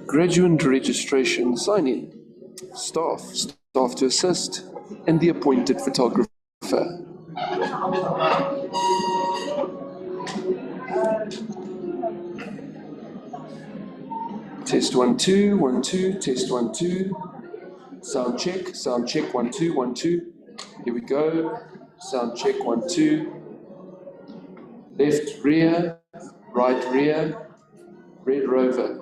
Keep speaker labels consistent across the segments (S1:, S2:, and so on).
S1: Graduate registration sign-in. Staff to assist, and the appointed photographer. Test 1 2 1 2, test 1 2. Sound check 1 2 1 2. Here we go. Sound check 1 2. Left rear, right rear, Red Rover.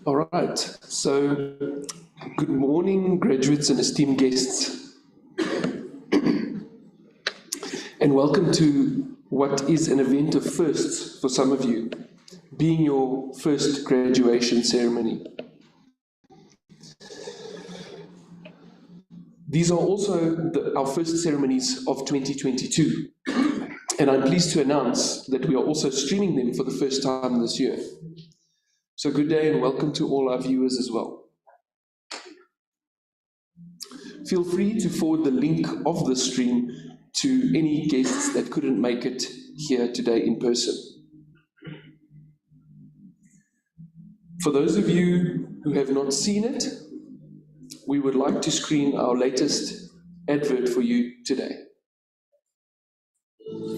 S1: All right, so good morning, graduates and esteemed guests, and welcome to what is an event of firsts for some of you, being your first graduation ceremony. These are also our first ceremonies of 2022, and I'm pleased to announce that we are also streaming them for the first time this year. So good day and welcome to all our viewers as well. Feel free to forward the link of the stream to any guests that couldn't make it here today in person. For those of you who have not seen it, we would like to screen our latest advert for you today.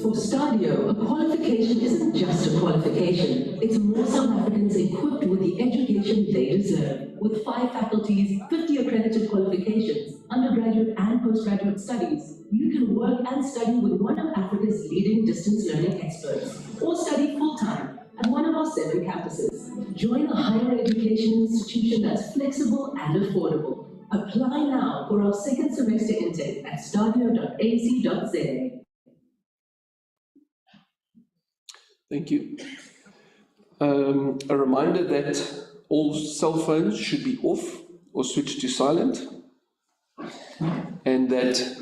S2: For STADIO, a qualification isn't just a qualification. It's more South Africans equipped with the education they deserve. With 5 faculties, 50 accredited qualifications, undergraduate and postgraduate studies, you can work and study with one of Africa's leading distance learning experts, or study full-time at one of our 7 campuses. Join a higher education institution that's flexible and affordable. Apply now for our 2nd semester intake at stadio.ac.za.
S1: Thank you. A reminder that all cell phones should be off or switched to silent, and that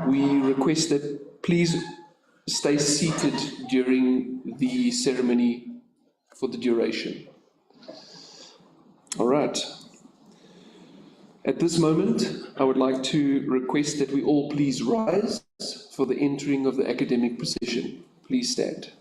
S1: we request that please stay seated during the ceremony for the duration. All right. At this moment, I would like to request that we all please rise for the entering of the academic procession. Please stand.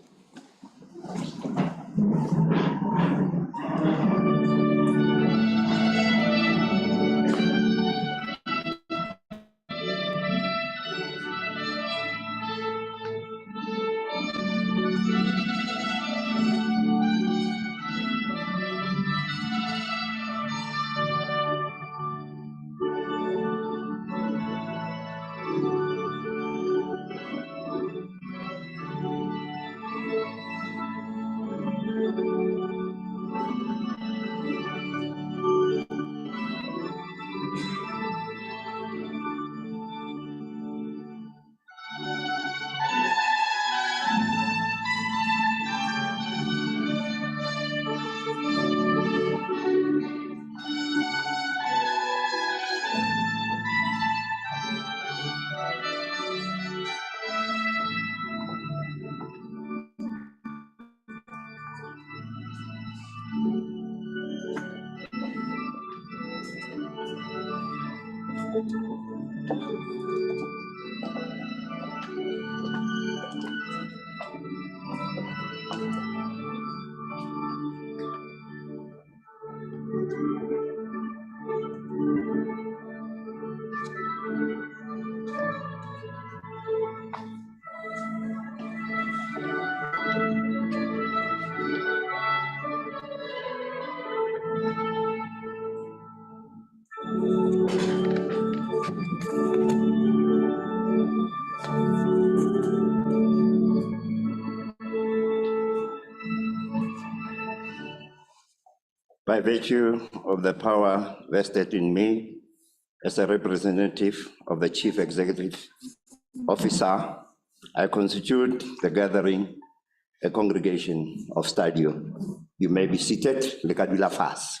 S3: By virtue of the power vested in me as a representative of the Chief Executive Officer, I constitute the gathering a congregation of STADIO. You may be seated. Le ka dula fatshe.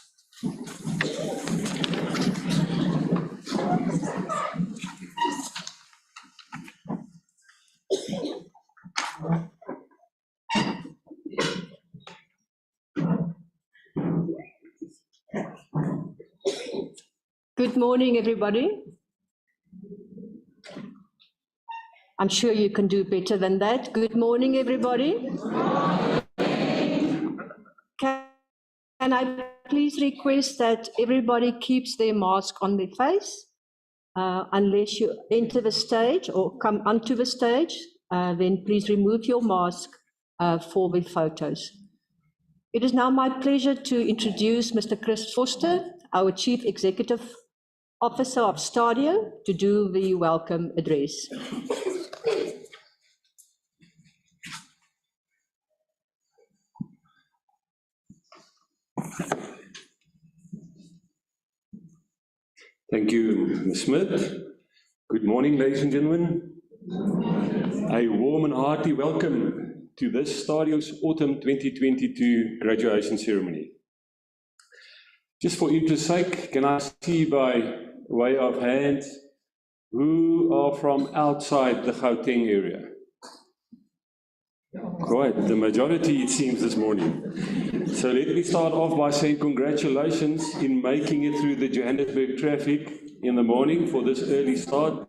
S4: Good morning, everybody. I'm sure you can do better than that. Good morning, everybody. Can I please request that everybody keeps their mask on their face? Unless you enter the stage or come onto the stage, then please remove your mask for the photos. It is now my pleasure to introduce Mr. Chris Foster, our Chief Executive Officer of STADIO, to do the welcome address.
S5: Thank you, Ms. Smith. Good morning, ladies and gentlemen. A warm and hearty welcome to this STADIO's Autumn 2022 graduation ceremony. Just for interest's sake, can I see by way of hand who are from outside the Gauteng area? Quite the majority, it seems, this morning. So let me start off by saying congratulations in making it through the Johannesburg traffic in the morning for this early start.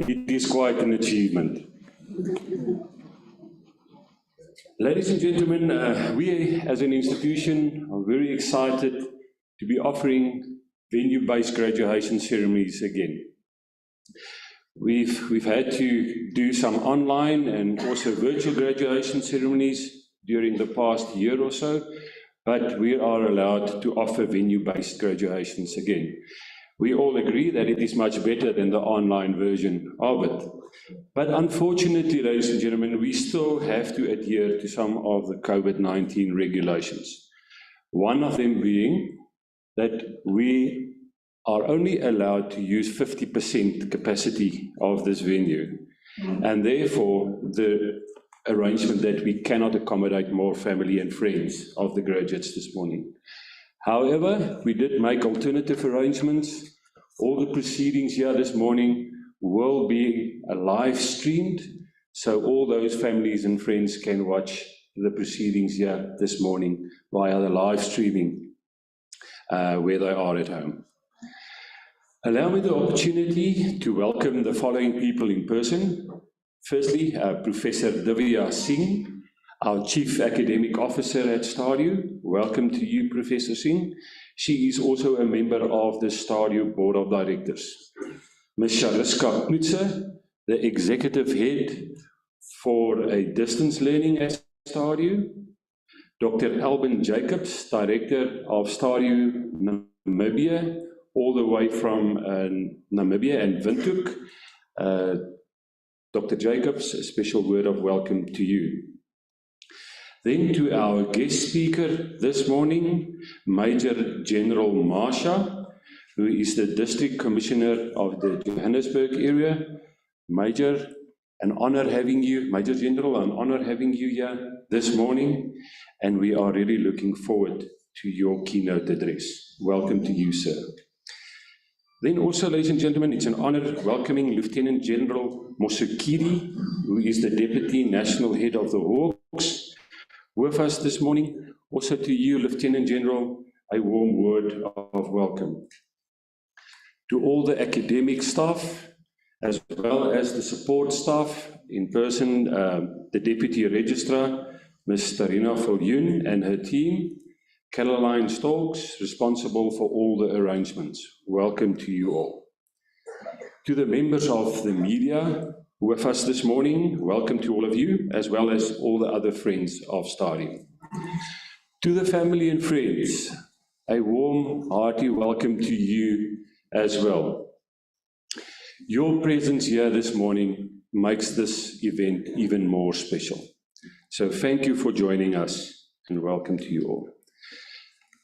S5: It is quite an achievement. Ladies and gentlemen, we as an institution are very excited to be offering venue-based graduation ceremonies again. We've had to do some online and also virtual graduation ceremonies during the past year or so, but we are allowed to offer venue-based graduations again. We all agree that it is much better than the online version of it. But unfortunately, ladies and gentlemen, we still have to adhere to some of the COVID-19 regulations. One of them being that we are only allowed to use 50% capacity of this venue, and therefore the arrangement that we cannot accommodate more family and friends of the graduates this morning. However, we did make alternative arrangements. All the proceedings here this morning will be live streamed, so all those families and friends can watch the proceedings here this morning via the live streaming where they are at home. Allow me the opportunity to welcome the following people in person. Firstly, Professor Divya Singh, our Chief Academic Officer at STADIO. Welcome to you, Professor Singh. She is also a member of the STADIO Board of Directors. Ms. Shariska Knutse, the Executive Head for a Distance Learning at STADIO. Dr. Albin Jacobs, Director of STADIO Namibia, all the way from Namibia and Windhoek. Dr. Jacobs, a special word of welcome to you. Then to our guest speaker this morning, Major General Marsha, who is the District Commissioner of the Johannesburg area. Major, an honor having you, Major General, an honor having you here this morning, and we are really looking forward to your keynote address. Welcome to you, sir. Then also, ladies and gentlemen, it's an honor welcoming Lieutenant General Mosukiri, who is the Deputy National Head of the Hawks, with us this morning. Also to you, Lieutenant General, a warm word of welcome. To all the academic staff, as well as the support staff, in person, the Deputy Registrar, Ms. Tarina Viljoen and her team, Caroline Stokes, responsible for all the arrangements. Welcome to you all. To the members of the media with us this morning, welcome to all of you, as well as all the other friends of STADIO. To the family and friends, a warm, hearty welcome to you as well. Your presence here this morning makes this event even more special. So thank you for joining us, and welcome to you all.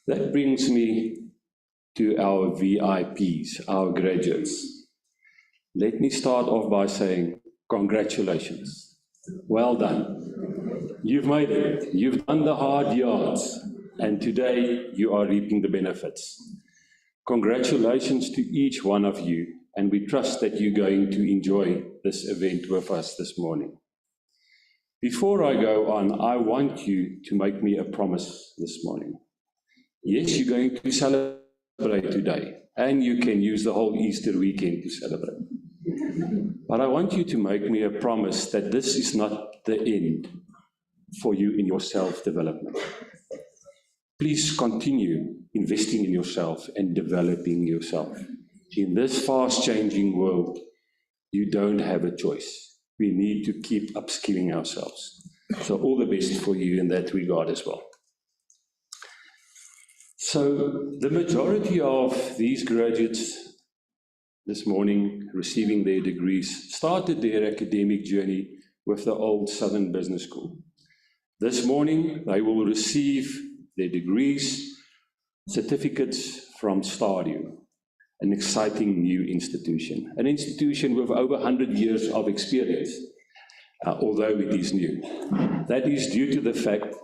S5: That brings me to our VIPs, our graduates. Let me start off by saying congratulations. Well done. You've made it. You've done the hard yards, and today you are reaping the benefits. Congratulations to each one of you, and we trust that you're going to enjoy this event with us this morning. Before I go on, I want you to make me a promise this morning. Yes, you're going to celebrate today, and you can use the whole Easter weekend to celebrate. But I want you to make me a promise that this is not the end for you in your self-development. Please continue investing in yourself and developing yourself. In this fast-changing world, you don't have a choice. We need to keep upskilling ourselves. So all the best for you in that regard as well. So the majority of these graduates this morning receiving their degrees started their academic journey with the old Southern Business School. This morning, they will receive their degrees, certificates from STADIO. an exciting new institution, an institution with over 100 years of experience, although it is new. That is due to the fact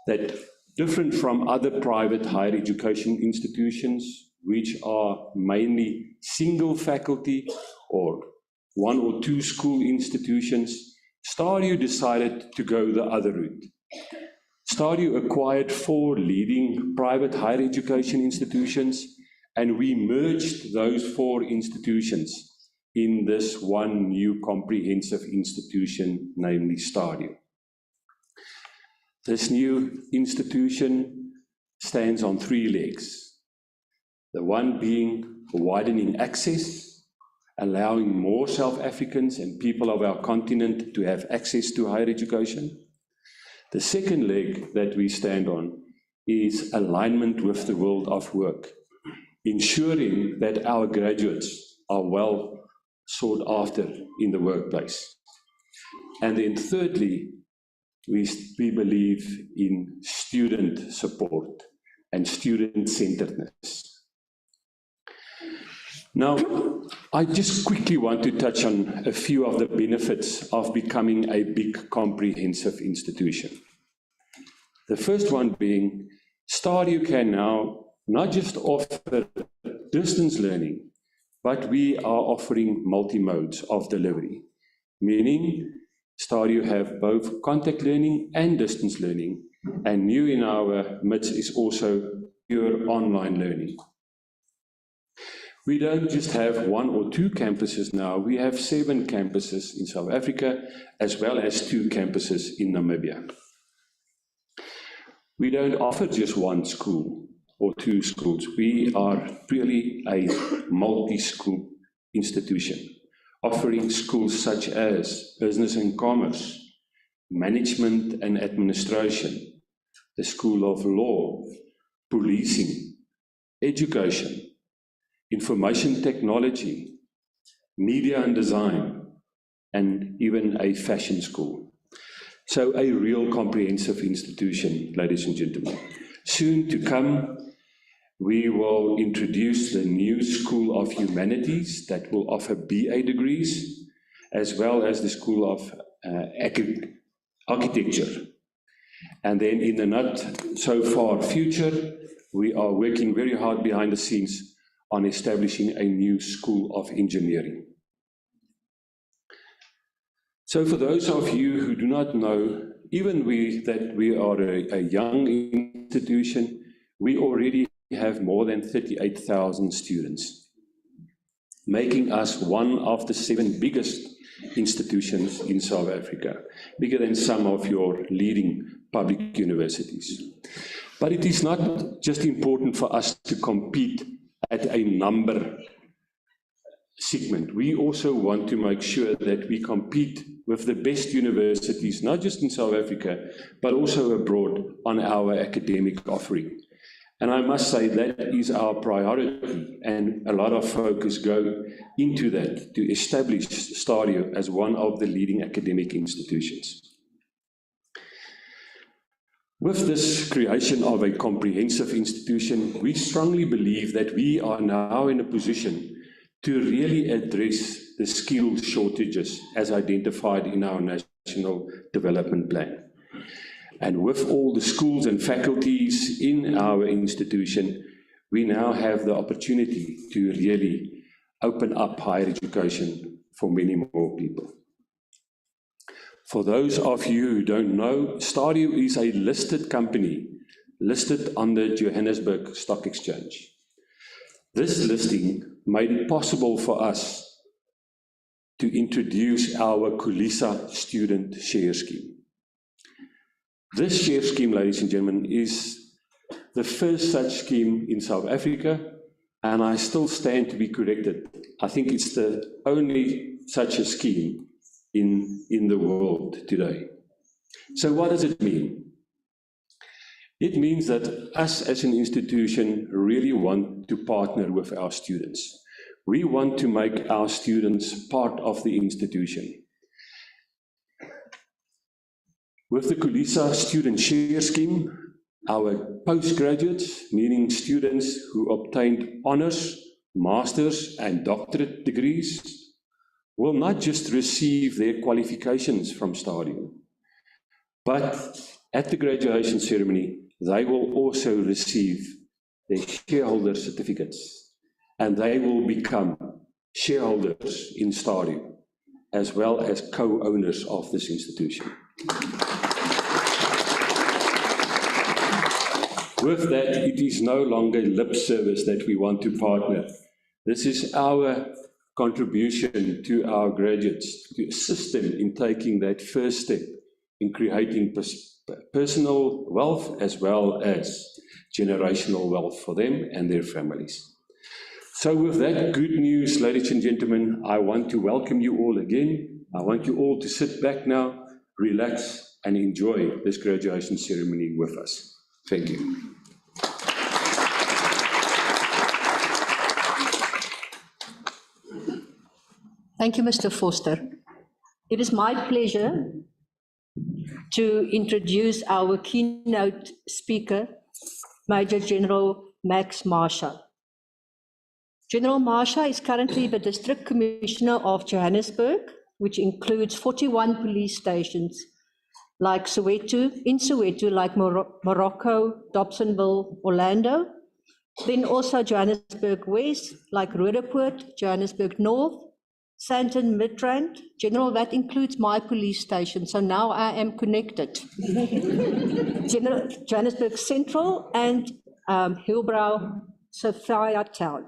S5: that, different from other private higher education institutions, which are mainly single faculty or one or two school institutions, STADIO decided to go the other route. STADIO acquired 4 leading private higher education institutions, and we merged those 4 institutions in this one new comprehensive institution, namely STADIO. This new institution stands on 3 legs. The one being widening access, allowing more South Africans and people of our continent to have access to higher education. The second leg that we stand on is alignment with the world of work, ensuring that our graduates are well sought after in the workplace. And then thirdly, we believe in student support and student-centeredness. Now, I just quickly want to touch on a few of the benefits of becoming a big comprehensive institution. The first one being, STADIO can now not just offer distance learning, but we are offering multi-modes of delivery, meaning STADIO have both contact learning and distance learning, and new in our midst is also pure online learning. We don't just have 1 or 2 campuses now, we have 7 campuses in South Africa, as well as 2 campuses in Namibia. We don't offer just 1 school or 2 schools. We are really a multi-school institution, offering schools such as business and commerce, management and administration, the School of Law, policing, education, information technology, media and design, and even a fashion school. So a real comprehensive institution, ladies and gentlemen. Soon to come, we will introduce the new School of Humanities that will offer BA degrees, as well as the School of Architecture. And then in the not so far future, we are working very hard behind the scenes on establishing a new School of Engineering. So for those of you who do not know, even that we are a young institution, we already have more than 38,000 students, making us one of the 7 biggest institutions in South Africa, bigger than some of your leading public universities. But it is not just important for us to compete at a number segment. We also want to make sure that we compete with the best universities, not just in South Africa, but also abroad on our academic offering. And I must say that is our priority, and a lot of focus go into that to establish STADIO as one of the leading academic institutions. With this creation of a comprehensive institution, we strongly believe that we are now in a position to really address the skill shortages as identified in our National Development Plan. And with all the schools and faculties in our institution, we now have the opportunity to really open up higher education for many more people. For those of you who don't know, STADIO is a listed company, listed on the Johannesburg Stock Exchange. This listing made it possible for us to introduce our Kulisa student share scheme. This share scheme, ladies and gentlemen, is the first such scheme in South Africa, and I still stand to be corrected. I think it's the only such a scheme in the world today. So what does it mean? It means that us as an institution really want to partner with our students. We want to make our students part of the institution. With the Kulisa student share scheme, our postgraduates, meaning students who obtained honors master's and doctorate degrees will not just receive their qualifications from STADIO, but at the graduation ceremony, they will also receive their shareholder certificates, and they will become shareholders in STADIO, as well as co-owners of this institution. With that, it is no longer lip service that we want to partner. This is our contribution to our graduates, to assist them in taking that first step in creating personal wealth as well as generational wealth for them and their families. So with that good news, ladies and gentlemen, I want to welcome you all again. I want you all to sit back now, relax, and enjoy this graduation ceremony with us. Thank you.
S4: Thank you, Mr. Foster. It is my pleasure to introduce our keynote speaker, Major General Max Marsha. General Marsha is currently the District Commissioner of Johannesburg, which includes 41 police stations, like Soweto, like Morocco, Dobsonville, Orlando, then also Johannesburg West, like Roodepoort, Johannesburg North, Sandton, Midrand. General, that includes my police station, so now I am connected. Johannesburg Central and Hillbrow, Sophia Town.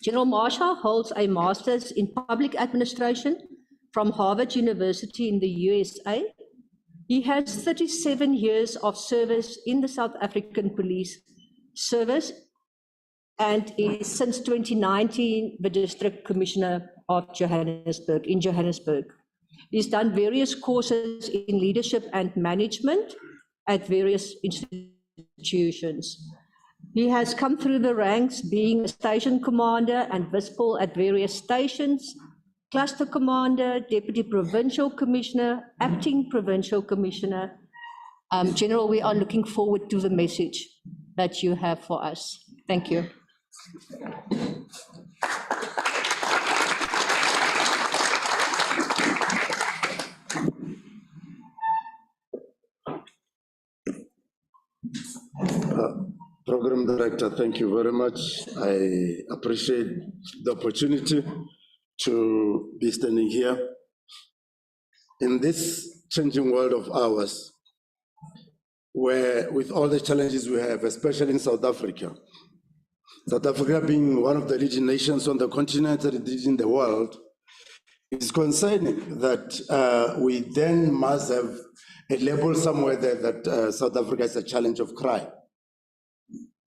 S4: General Marsha holds a master's in public administration from Harvard University in the USA. He has 37 years of service in the South African Police Service and is since 2019 the District Commissioner of Johannesburg, in Johannesburg. He's done various courses in leadership and management at various institutions. He has come through the ranks being a station commander and Vispol at various stations, cluster commander, deputy provincial commissioner, acting provincial commissioner. General, we are looking forward to the message that you have for us. Thank you.
S6: Program Director, thank you very much. I appreciate the opportunity to be standing here. In this changing world of ours, where with all the challenges we have, especially in South Africa being one of the leading nations on the continent and in the world, it's concerning that we then must have a label somewhere there that South Africa is a challenge of crime.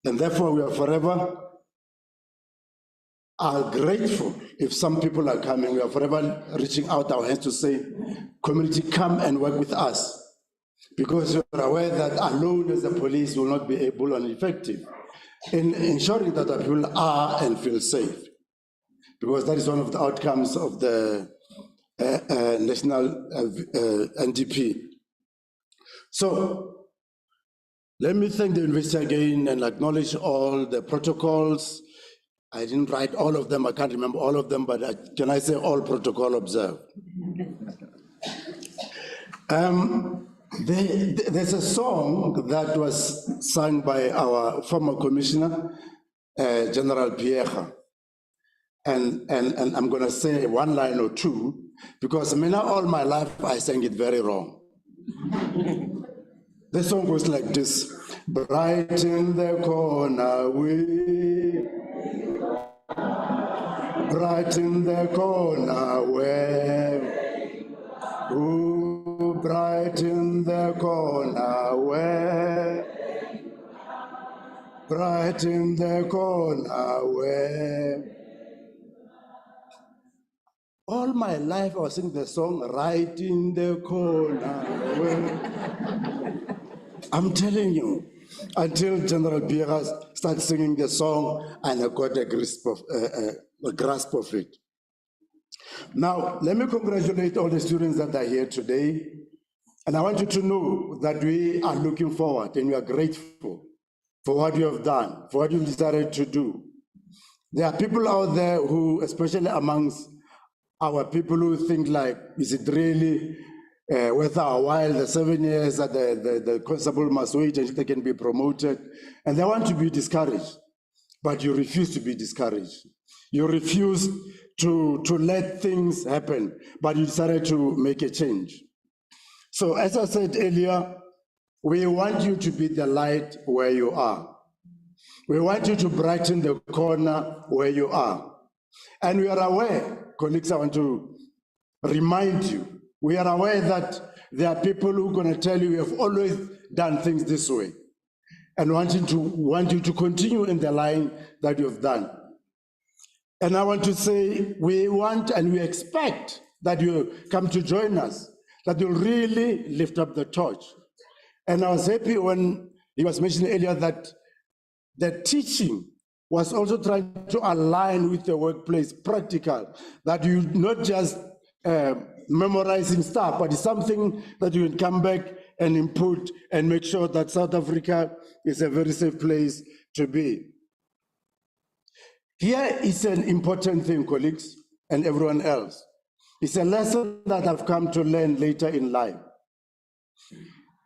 S6: And therefore, we are forever grateful if some people are coming. We are forever reaching out our hands to say, community, come and work with us. Because you are aware that alone as the police will not be able and effective in ensuring that our people are and feel safe. Because that is one of the outcomes of the national NDP. So, let me thank the university again and acknowledge all the protocols. I didn't write all of them, I can't remember all of them, but can I say all protocol observed? There's a song that was sung by our former commissioner, General Pierre, and I'm gonna say one line or two, because all my life I sang it very wrong. The song goes like this: bright in the corner way, bright in the corner way, ooh, bright in the corner way, bright in the corner way. All my life I was singing the song, right in the corner way. I'm telling you, until General Pierre started singing the song and I got a grasp of it. Now, let me congratulate all the students that are here today. And I want you to know that we are looking forward and we are grateful for what you have done, for what you decided to do. There are people out there who, especially amongst our people, who think like, is it really worth our while, the 7 years that the constable must wait until they can be promoted? And they want to be discouraged, but you refuse to be discouraged. You refuse to let things happen, but you decided to make a change. So as I said earlier, we want you to be the light where you are. We want you to brighten the corner where you are. And we are aware, colleagues, I want to remind you, we are aware that there are people who are going to tell you we have always done things this way and want you to continue in the line that you've done. And I want to say we want and we expect that you come to join us, that you'll really lift up the torch. And I was happy when he was mentioning earlier that the teaching was also trying to align with the workplace, practical, that you not just memorizing stuff, but it's something that you can come back and input and make sure that South Africa is a very safe place to be. Here is an important thing, colleagues, and everyone else. It's a lesson that I've come to learn later in life.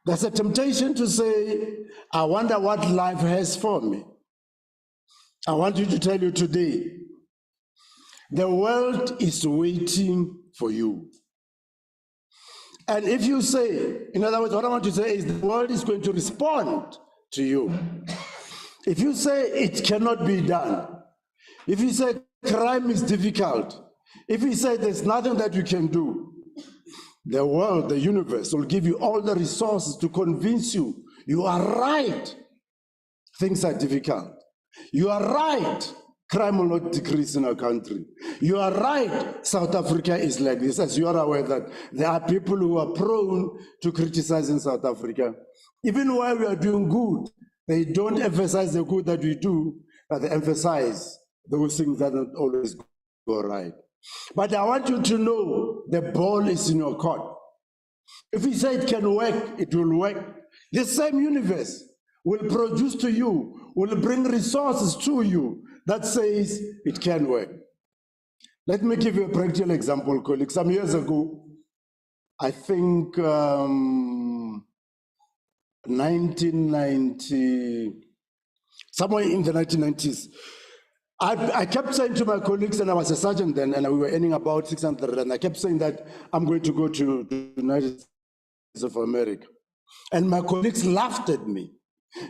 S6: There's a temptation to say, I wonder what life has for me. I want you to tell you today, the world is waiting for you. And if you say, in other words, what I want to say is the world is going to respond to you. If you say it cannot be done, if you say crime is difficult, if you say there's nothing that you can do, the world, the universe will give you all the resources to convince you, you are right, things are difficult. You are right, crime will not decrease in our country. You are right, South Africa is like this, as you are aware that there are people who are prone to criticizing South Africa. Even while we are doing good, they don't emphasize the good that we do, but they emphasize those things that don't always go right. But I want you to know the ball is in your court. If we say it can work, it will work. The same universe will produce to you, will bring resources to you that says it can work. Let me give you a practical example, colleagues. Some years ago, I think 1990, somewhere in the 1990s, I kept saying to my colleagues, and I was a sergeant then, and we were earning about 600, and I kept saying that I'm going to go to the United States of America. And my colleagues laughed at me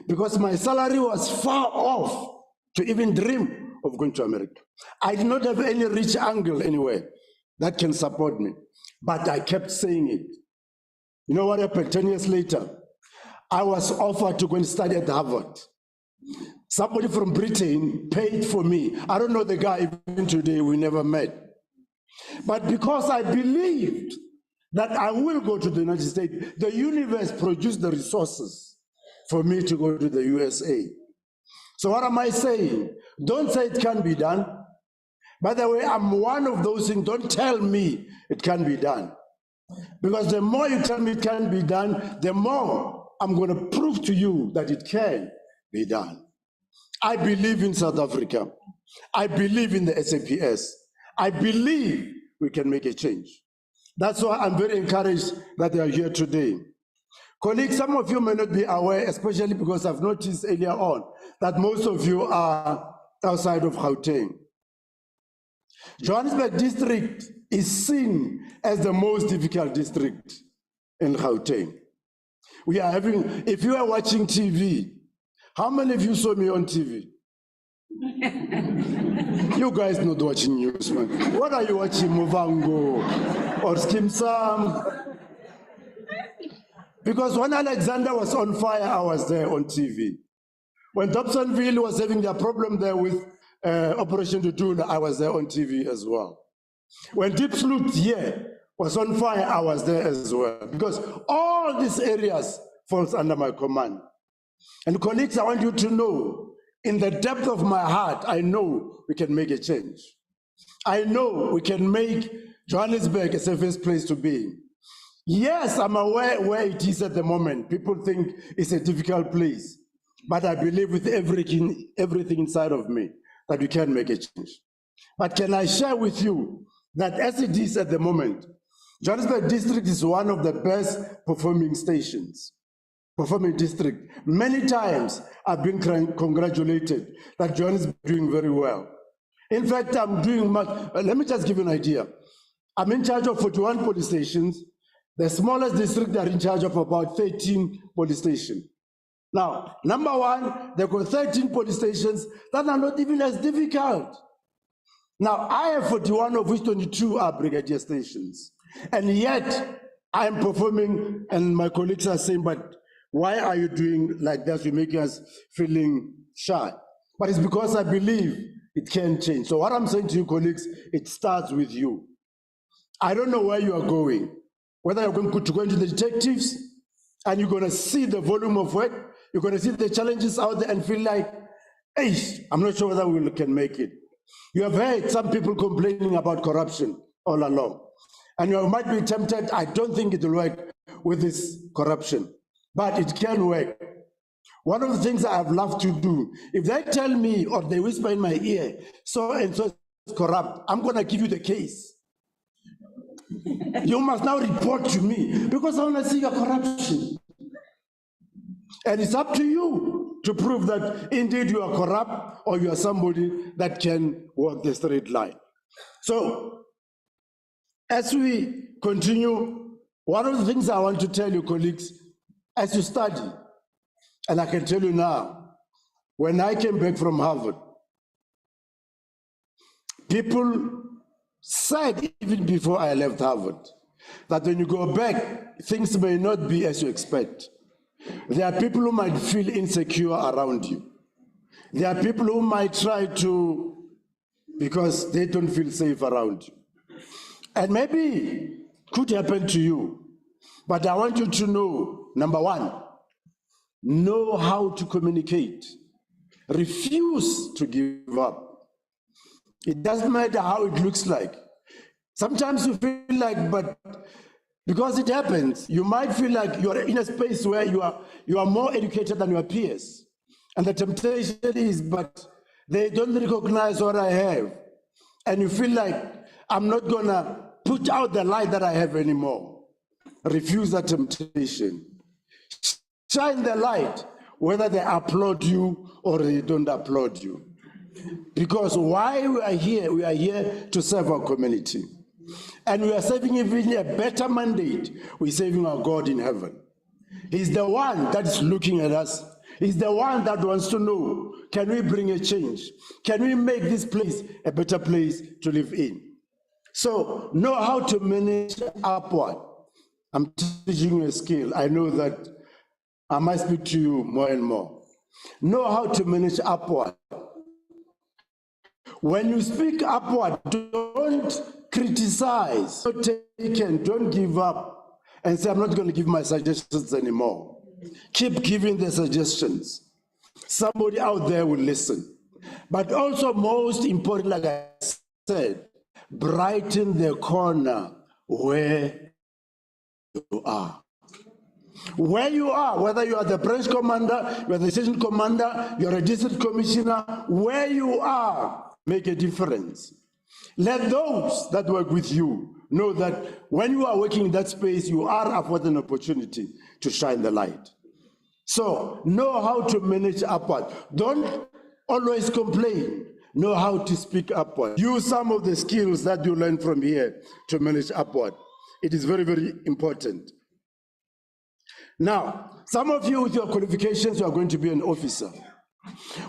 S6: because my salary was far off to even dream of going to America. I did not have any rich uncle anywhere that can support me, but I kept saying it. You know what happened? 10 years later, I was offered to go and study at Harvard. Somebody from Britain paid for me. I don't know the guy even today, we never met. But because I believed that I will go to the United States, the universe produced the resources for me to go to the USA. So what am I saying? Don't say it can be done. By the way, I'm one of those things, don't tell me it can be done. Because the more you tell me it can be done, the more I'm going to prove to you that it can be done. I believe in South Africa. I believe in the SAPS. I believe we can make a change. That's why I'm very encouraged that they are here today. Colleagues, some of you may not be aware, especially because I've noticed earlier on that most of you are outside of Gauteng. Johannesburg district is seen as the most difficult district in Gauteng. We are having, if you are watching TV, how many of you saw me on TV? You guys not watching news, man. What are you watching, Movango or Skim Sam? Because when Alexander was on fire, I was there on TV. When Dobsonville was having their problem there with Operation Tutula, I was there on TV as well. When Deep Sloot here was on fire, I was there as well. Because all these areas falls under my command. And colleagues, I want you to know, in the depth of my heart, I know we can make a change. I know we can make Johannesburg a safest place to be. Yes, I'm aware where it is at the moment. People think it's a difficult place, but I believe with everything inside of me that we can make a change. But can I share with you that as it is at the moment, Johannesburg district is one of the best performing stations, performing district. Many times I've been congratulated that Johannesburg is doing very well. In fact, I'm doing much. Let me just give you an idea. I'm in charge of 41 police stations. The smallest district are in charge of about 13 police stations. Now, number one, they've got 13 police stations that are not even as difficult. Now, I have 41, of which 22 are brigadier stations. And yet, I'm performing, and my colleagues are saying, but why are you doing like that? You're making us feeling shy. But it's because I believe it can change. So what I'm saying to you, colleagues, it starts with you. I don't know where you are going, whether you're going to go into the detectives, and you're going to see the volume of work, you're going to see the challenges out there and feel like, hey, I'm not sure whether we can make it. You have heard some people complaining about corruption all along. And you might be tempted, I don't think it will work with this corruption, but it can work. One of the things I've loved to do, if they tell me or they whisper in my ear, so and so is corrupt, I'm going to give you the case. You must now report to me because I want to see your corruption. And it's up to you to prove that indeed you are corrupt or you are somebody that can walk the straight line. So, as we continue, one of the things I want to tell you, colleagues, as you study, and I can tell you now, when I came back from Harvard, people said, even before I left Harvard, that when you go back, things may not be as you expect. There are people who might feel insecure around you. There are people who might try to, because they don't feel safe around you. And maybe could happen to you. But I want you to know, number one, know how to communicate. Refuse to give up. It doesn't matter how it looks like. Sometimes you feel like, but because it happens, you might feel like you're in a space where you are more educated than your peers. And the temptation is, but they don't recognize what I have. And you feel like, I'm not gonna put out the light that I have anymore. Refuse that temptation. Shine the light, whether they applaud you or they don't applaud you. Because why we are here to serve our community. And we are serving even a better mandate. We're serving our God in heaven. He's the one that is looking at us. He's the one that wants to know, can we bring a change? Can we make this place a better place to live in? So know how to manage upward. I'm teaching you a skill. I know that I might speak to you more and more. Know how to manage upward. When you speak upward, don't criticize, don't give up and say, I'm not going to give my suggestions anymore. Keep giving the suggestions. Somebody out there will listen. But also, most important, like I said, brighten the corner where you are. Where you are, whether you are the branch commander, you are the station commander, you are a district commissioner, where you are, make a difference. Let those that work with you know that when you are working in that space, you are afforded an opportunity to shine the light. So know how to manage upward. Don't always complain. Know how to speak upward. Use some of the skills that you learn from here to manage upward. It is very, very important. Now, some of you with your qualifications, you are going to be an officer.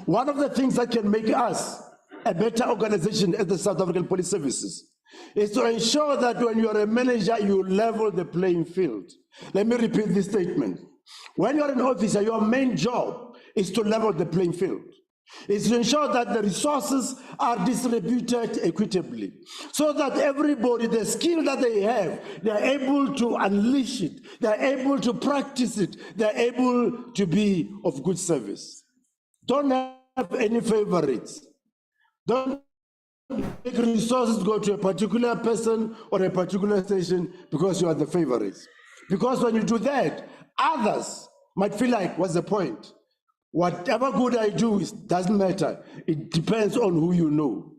S6: One of the things that can make us a better organization as the South African Police Services is to ensure that when you are a manager, you level the playing field. Let me repeat this statement. When you are an officer, your main job is to level the playing field. It's to ensure that the resources are distributed equitably, so that everybody, the skill that they have, they're able to unleash it, they're able to practice it, they're able to be of good service. Don't have any favorites. Don't make resources go to a particular person or a particular station because you are the favorites. Because when you do that, others might feel like, what's the point? Whatever good I do, it doesn't matter. It depends on who you know.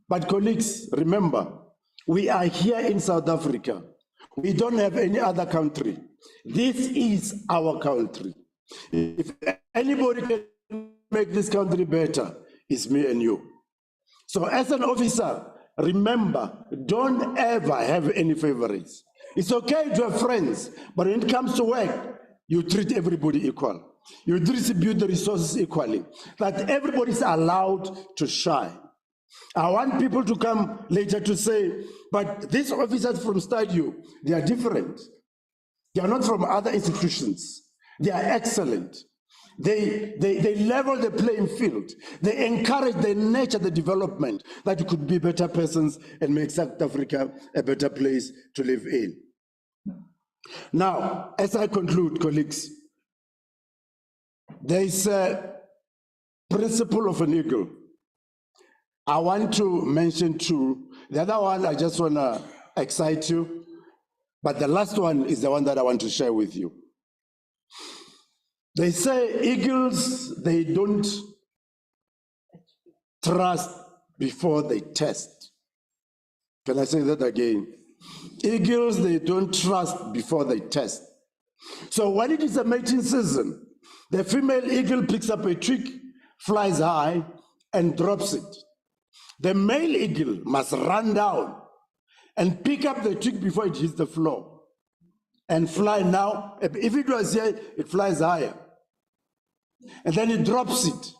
S6: But colleagues, remember, we are here in South Africa. We don't have any other country. This is our country. If anybody can make this country better, it's me and you. So as an officer, remember, don't ever have any favorites. It's okay to have friends, but when it comes to work, you treat everybody equal. You distribute the resources equally, that everybody's allowed to shine. I want people to come later to say, but these officers from STADIO, they are different. They are not from other institutions. They are excellent. They level the playing field. They encourage, they nurture the development that you could be better persons and make South Africa a better place to live in. Now, as I conclude, colleagues, there is a principle of an eagle. I want to mention two. The other one, I just want to excite you, but the last one is the one that I want to share with you. They say eagles, they don't trust before they test. Can I say that again? Eagles, they don't trust before they test. So when it is a mating season, the female eagle picks up a twig, flies high, and drops it. The male eagle must run down and pick up the twig before it hits the floor and fly now. If it was here, it flies higher. And then it drops it.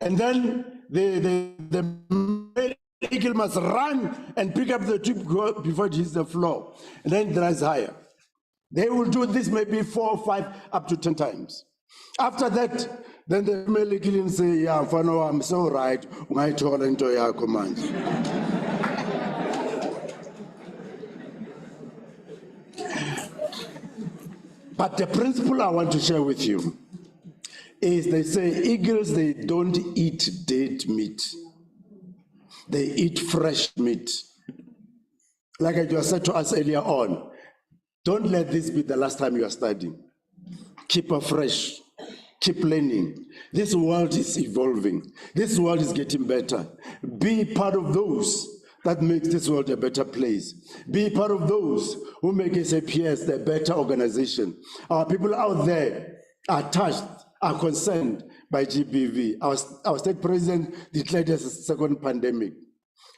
S6: And then the male eagle must run and pick up the twig before it hits the floor. And then it rises higher. They will do this maybe 4, 5, up to 10 times. After that, then the male eagle will say, yeah, I'm so right. My told into your commands. But the principle I want to share with you is they say eagles, they don't eat dead meat. They eat fresh meat. Like I just said to us earlier on, don't let this be the last time you are studying. Keep afresh, keep learning. This world is evolving. This world is getting better. Be part of those that makes this world a better place. Be part of those who make SAPS a better organization. Our people out there are touched, are concerned by GBV. Our state president declared this a second pandemic.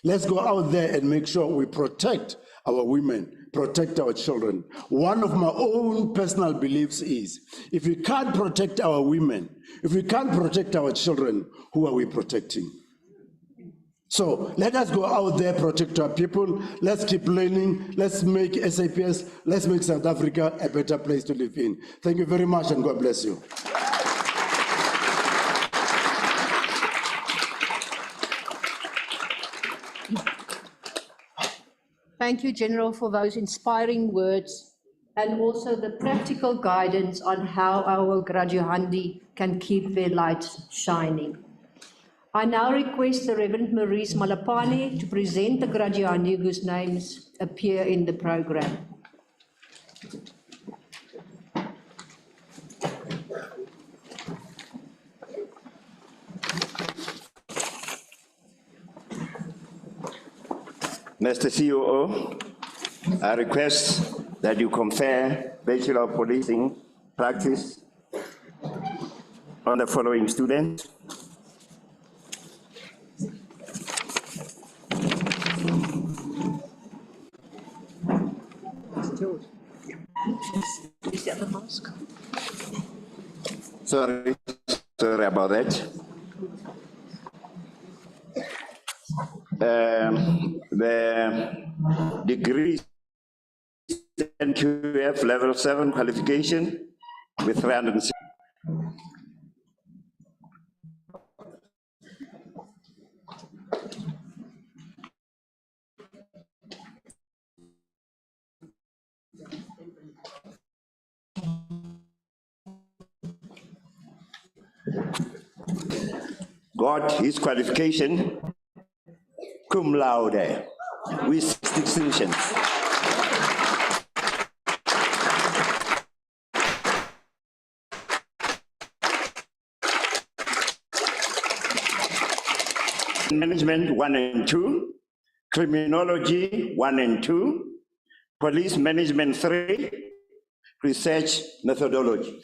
S6: Let's go out there and make sure we protect our women, protect our children. One of my own personal beliefs is, if we can't protect our women, if we can't protect our children, who are we protecting? So let us go out there, protect our people. Let's keep learning. Let's make SAPS, let's make South Africa a better place to live in. Thank you very much, and God bless you.
S4: Thank you, General, for those inspiring words and also the practical guidance on how our graduandi can keep their lights shining. I now request the Reverend Maurice Malapane to present the graduandi whose names appear in the program.
S3: Mr. COO, I request that you confer Bachelor of Policing practice on the following students. Sorry about that. The degree NQF level 7 qualification with 360. Got his qualification cum laude with distinctions. Management 1 and 2, Criminology 1 and 2, Police Management 3, Research Methodology.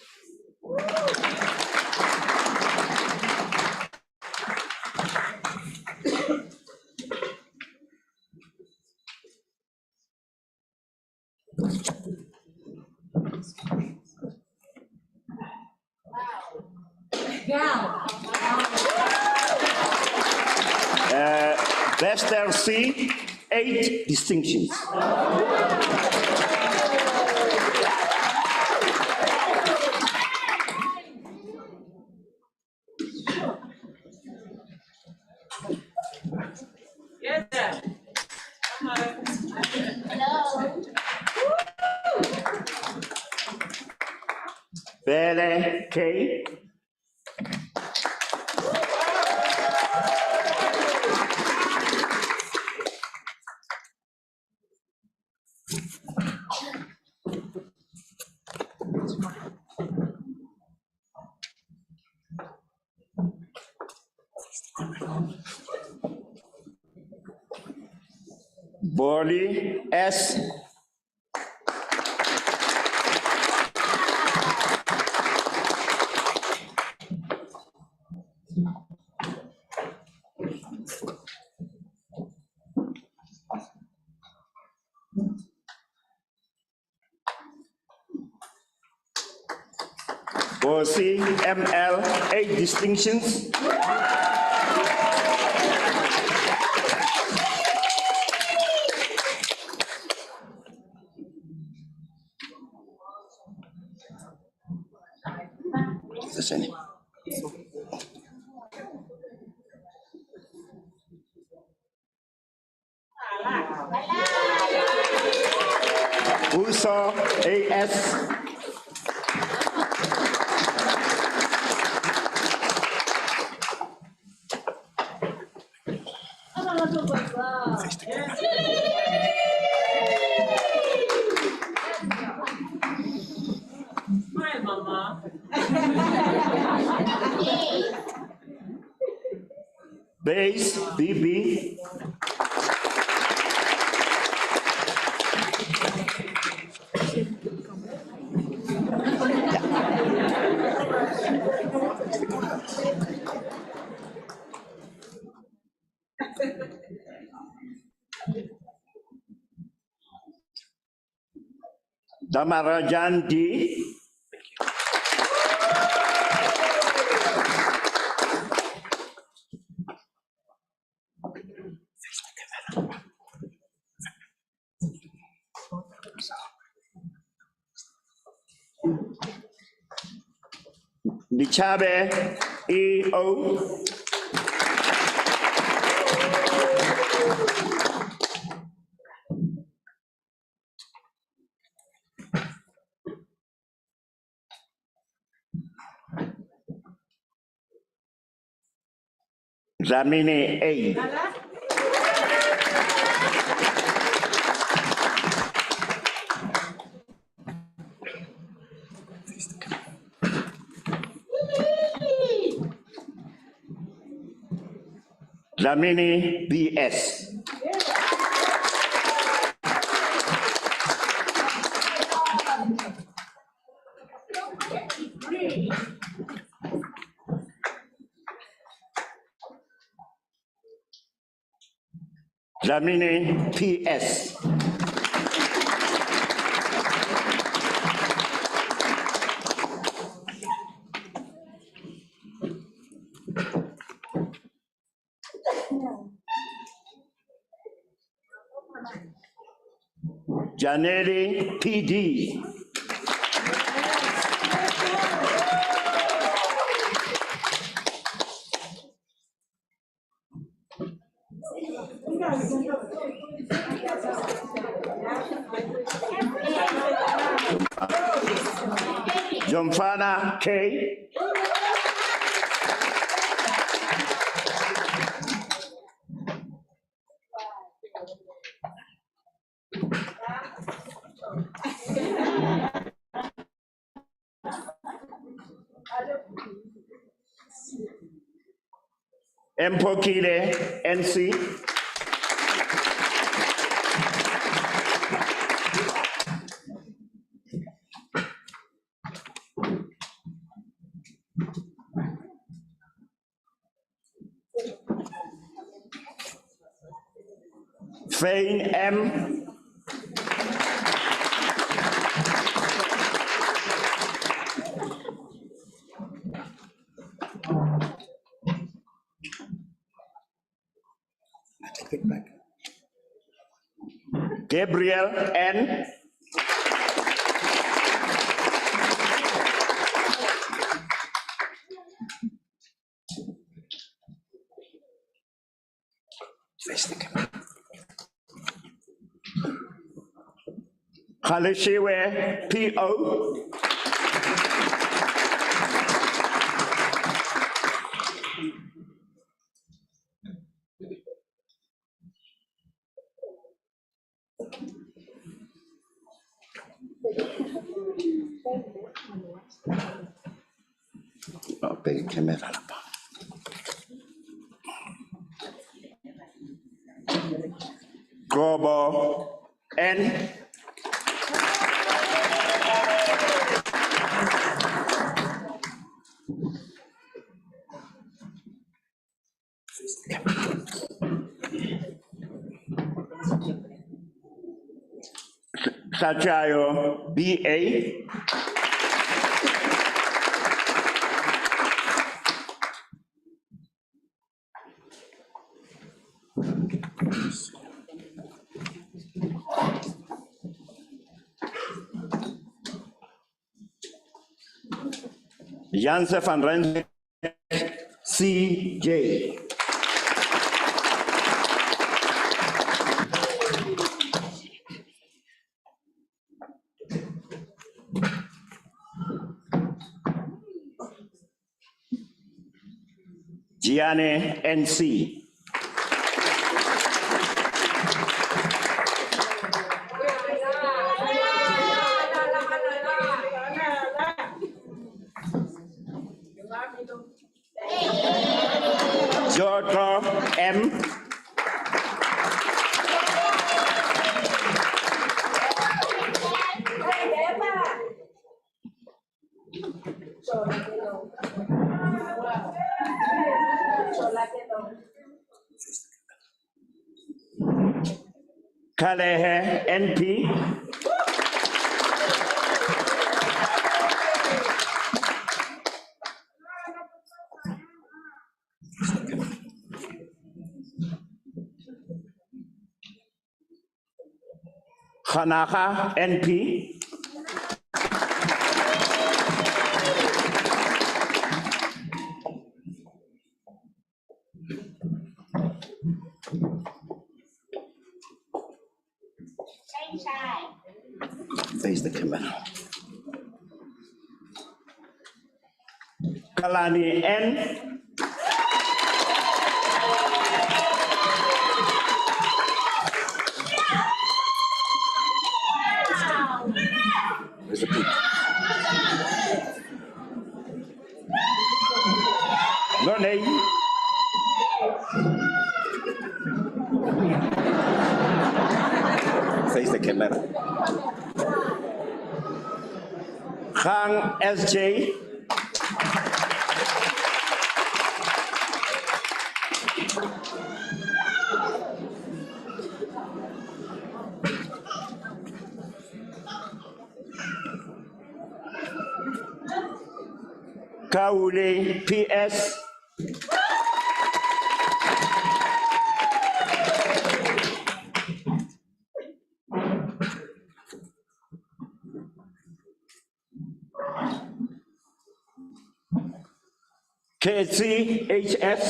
S3: Best LC, 8 distinctions.
S7: Yes, sir.
S3: Bele K. Boli S. Bosi ML, 8 distinctions. Uso AS.
S7: Hi, Mama.
S3: Base BB. Damarajan D. Dichabe EO. Zamini A. Zamini BS. Zamini PS. Janeri PD. Jomfana K. Mpokile, NC. Fain M. Gabriel N. Khalishiwe P.O. Big camera. Global N. Sachayo B.A. Janse van Rensburg C.J. Gianni N.C. Giorgio M. Kalehe N.P. Hanaka N.P. Face the camera. Kalani N. There's a peak. No name. Face the camera. Kang S.J. Kaule P.S. KCHS.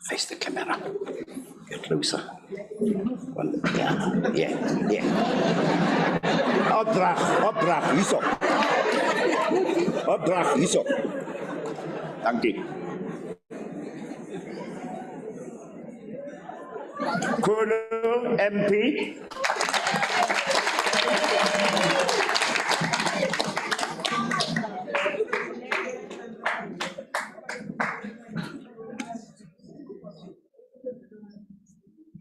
S3: Face the camera. Get closer. One, yeah. Opdracht, hierzo. Opdracht, hierzo. Dank je. Colonel MP.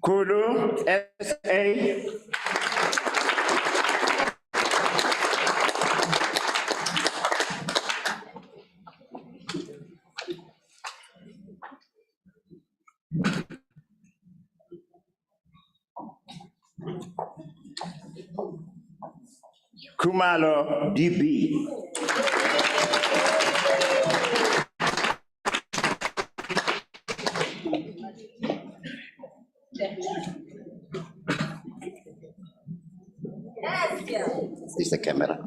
S3: Kulu, SA. Kumalo, DB. This is the camera.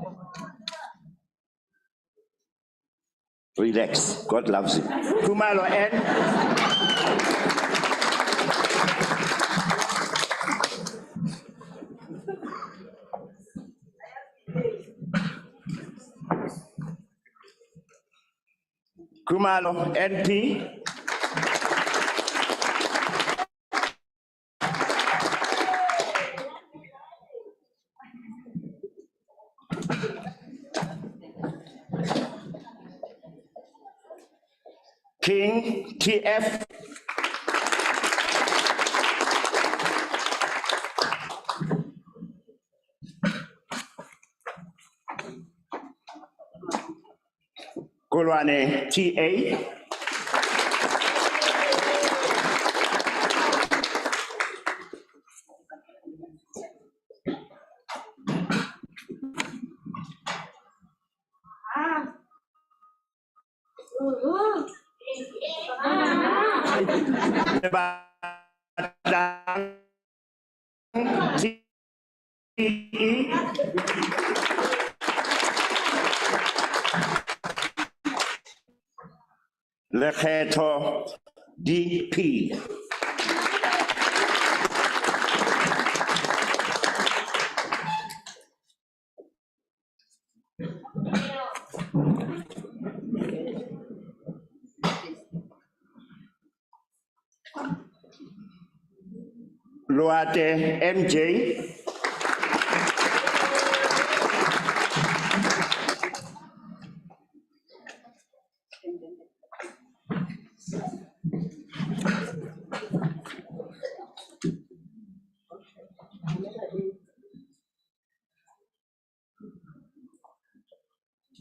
S3: Relax, God loves you. Kumalo N. Kumalo NP. King TF. Kolwane TA. Lekheto DP. Loate MJ.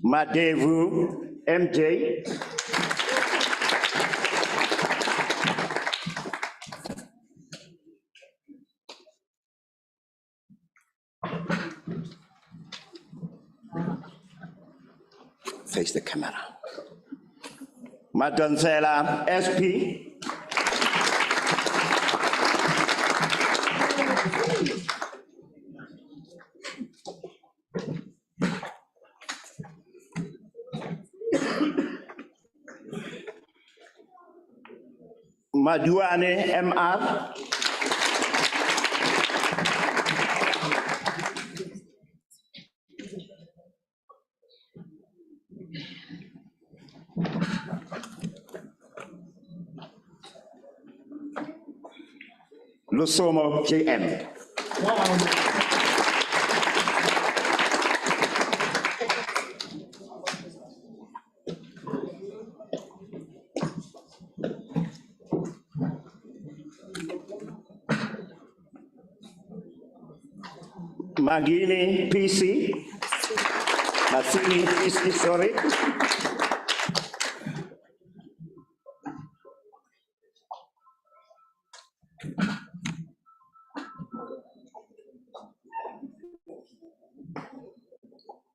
S3: Madevu MJ. Face the camera. Madonsela SP. Maduane MR. Lusomo JM. Magini PC. Masini PC, sorry.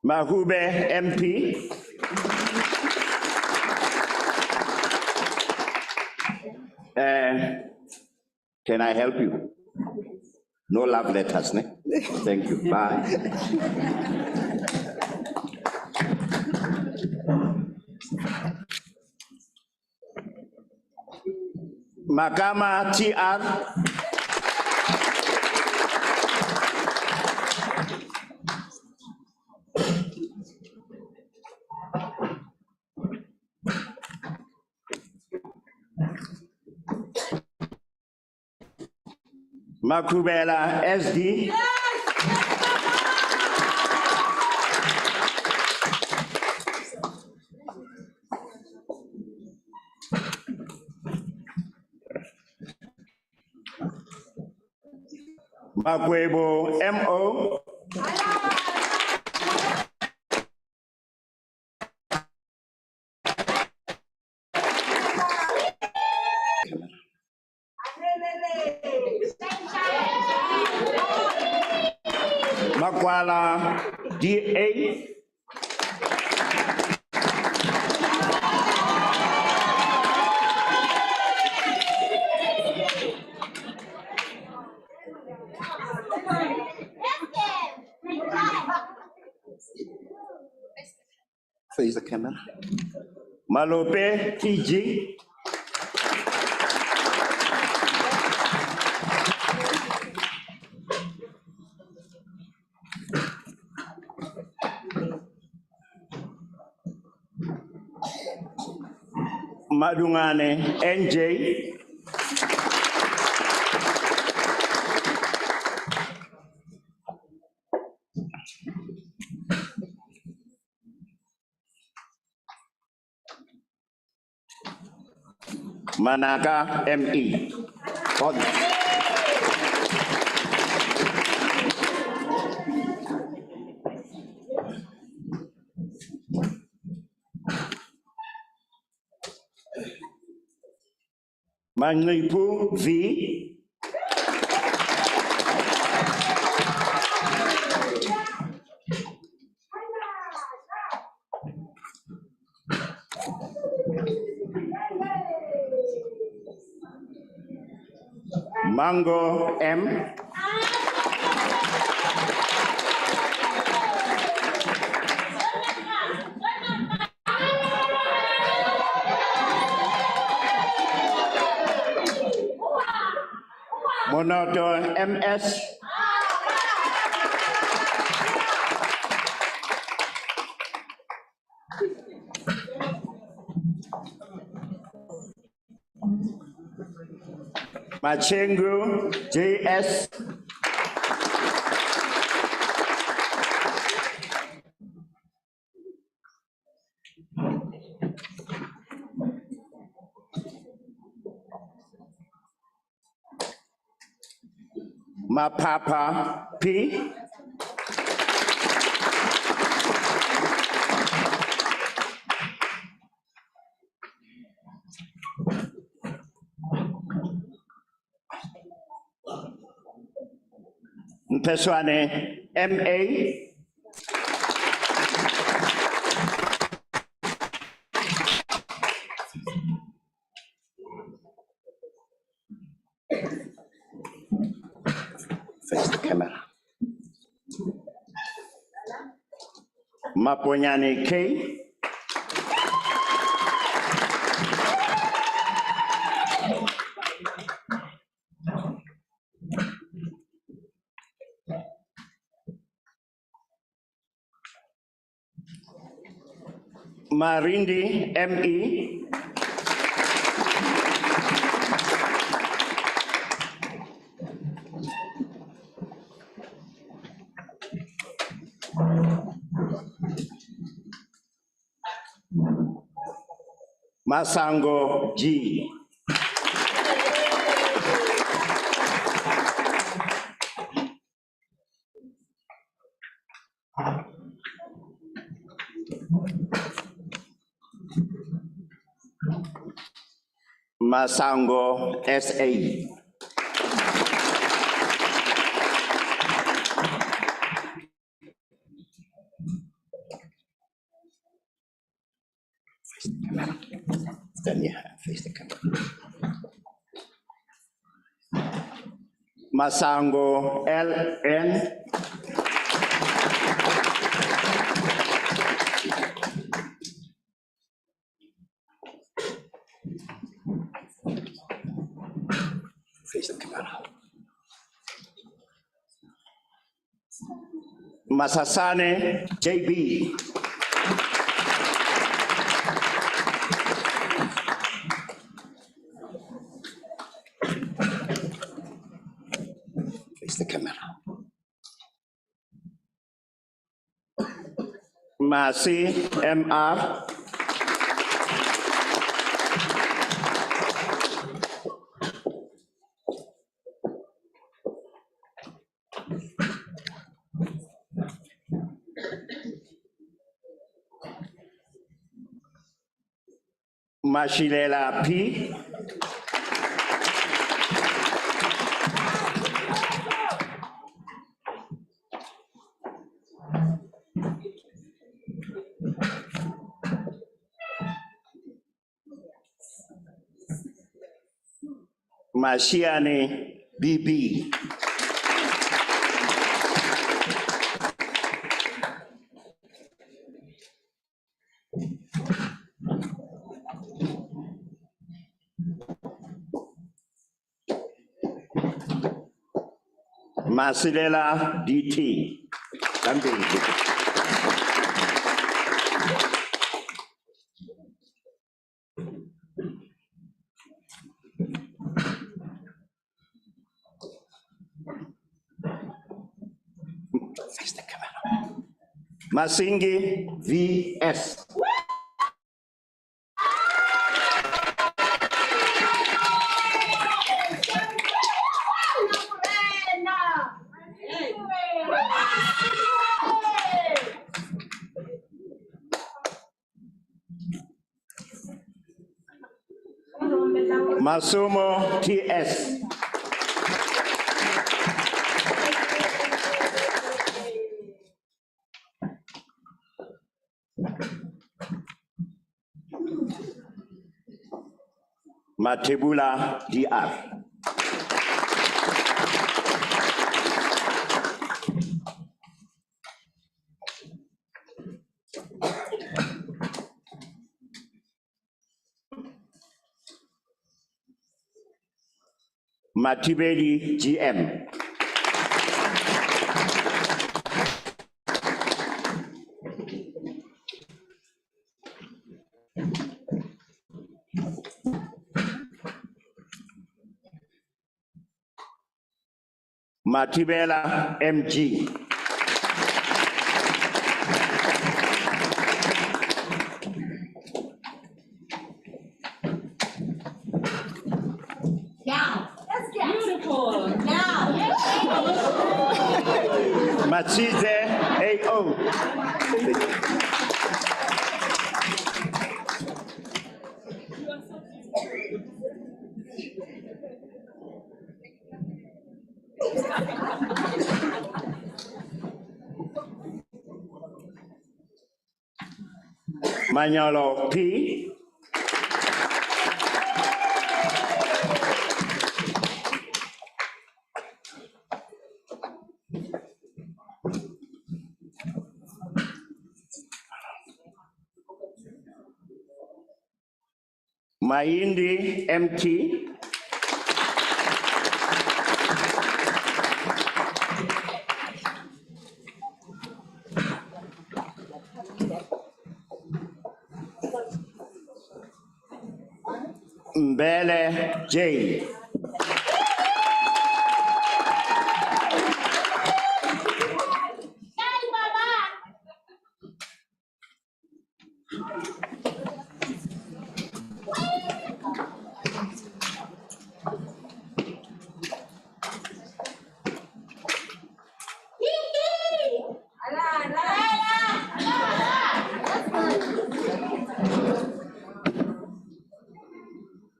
S3: Mahube MP. Can I help you? No love letters, ne? Thank you. Bye. Makama TR. Makubela SD. Makwebo MO. Makwala DA. Face the camera. Malope TG. Madungane NJ. Manaka ME. On. Manglipu V. Mango M. Monoto MS. Machengu JS. Mapapa P. Mpeswane MA. Face the camera. Maponyane K. Marindi ME. Masango G. Masango SA. Then you have face the camera. Masango LN. Face the camera. Masasane JB. Face the camera. Masi MR. Mashilela P. Mashiane BB. Masilela DT. Face the camera. Masingi VS. Masumo TS. Matebula DR. Matibeli GM. Matibela MG.
S7: Beautiful.
S3: Machize AO. Manyolo P. Maindi MT. Mbele J.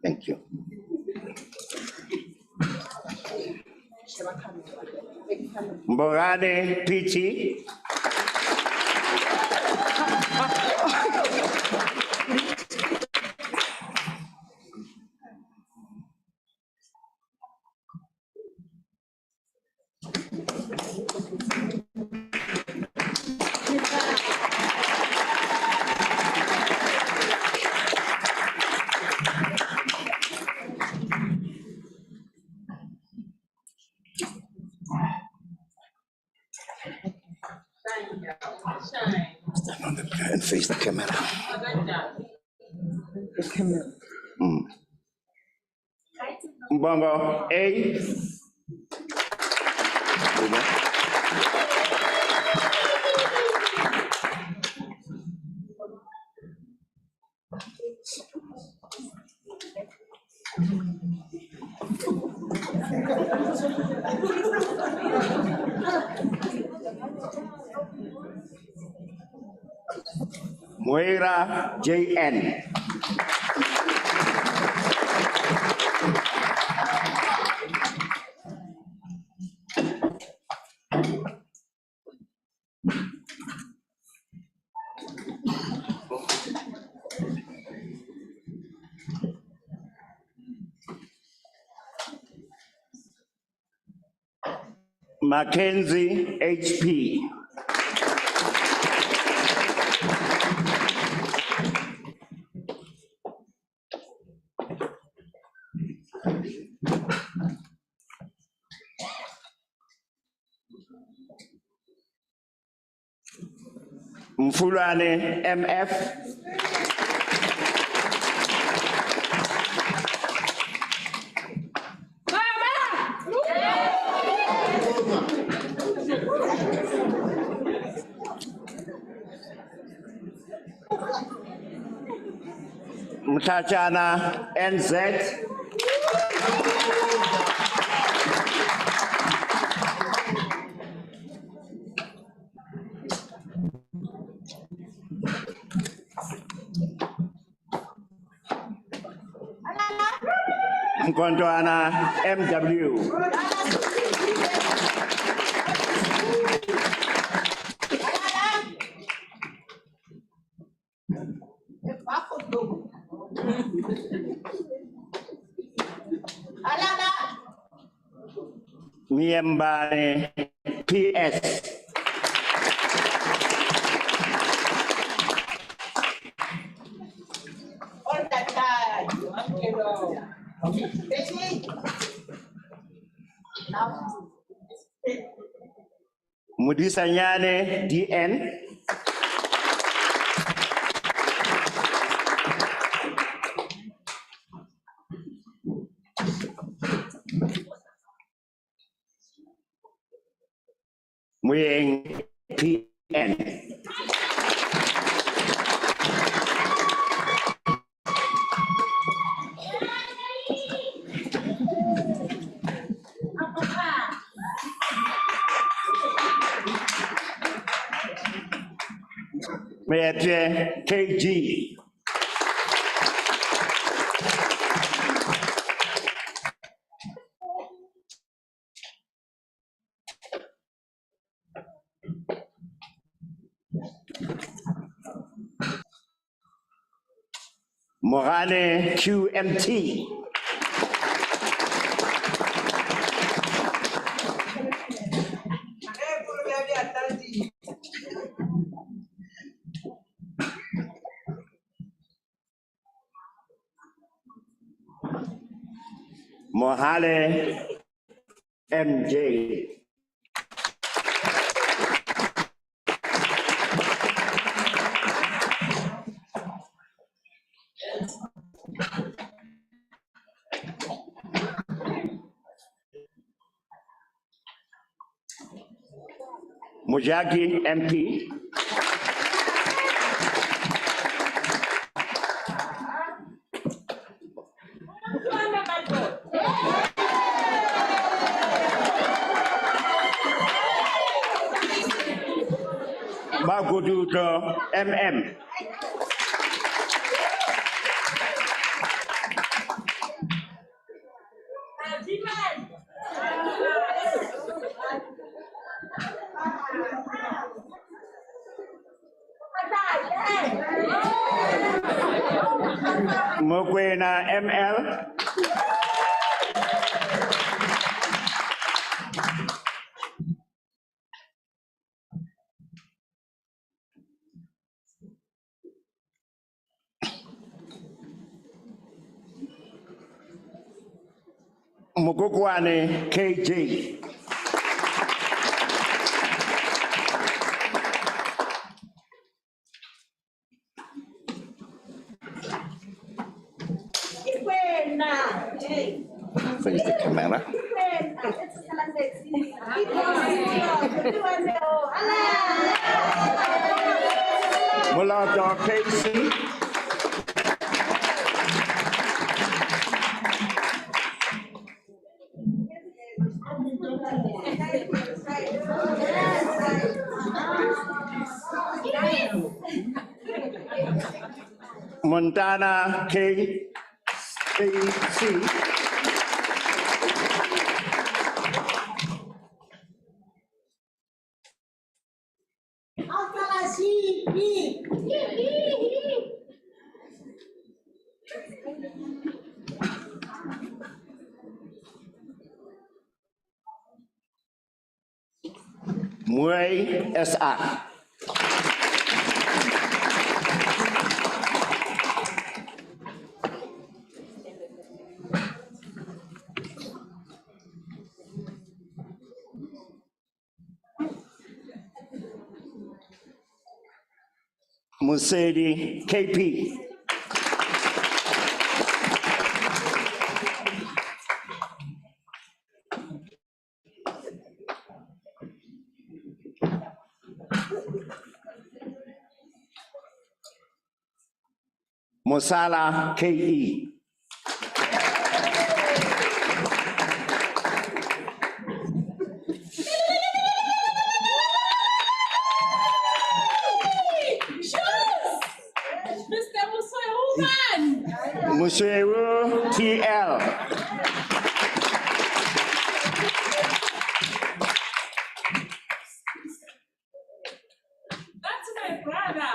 S3: Thank you. Mbogane PT. Stand on the and face the camera.
S7: Good job.
S3: Mbongo A. Moira JN. Mackenzie HP. Mfulane MF. Mtachana NZ. Mkontwana MW. Miembane PS. Mudisanyane DN. Muyeng PN. Mete KG. Morane QMT. Mohale MJ. Mujagi MP. Magududo MM. Mokwena ML. Mukukwane KJ. Face the camera. Mulata KC. Montana KC. Muay SR. Musedi KP. Mosala KE.
S7: Mr. Museuman!
S3: Museu TL.
S7: That's my brother.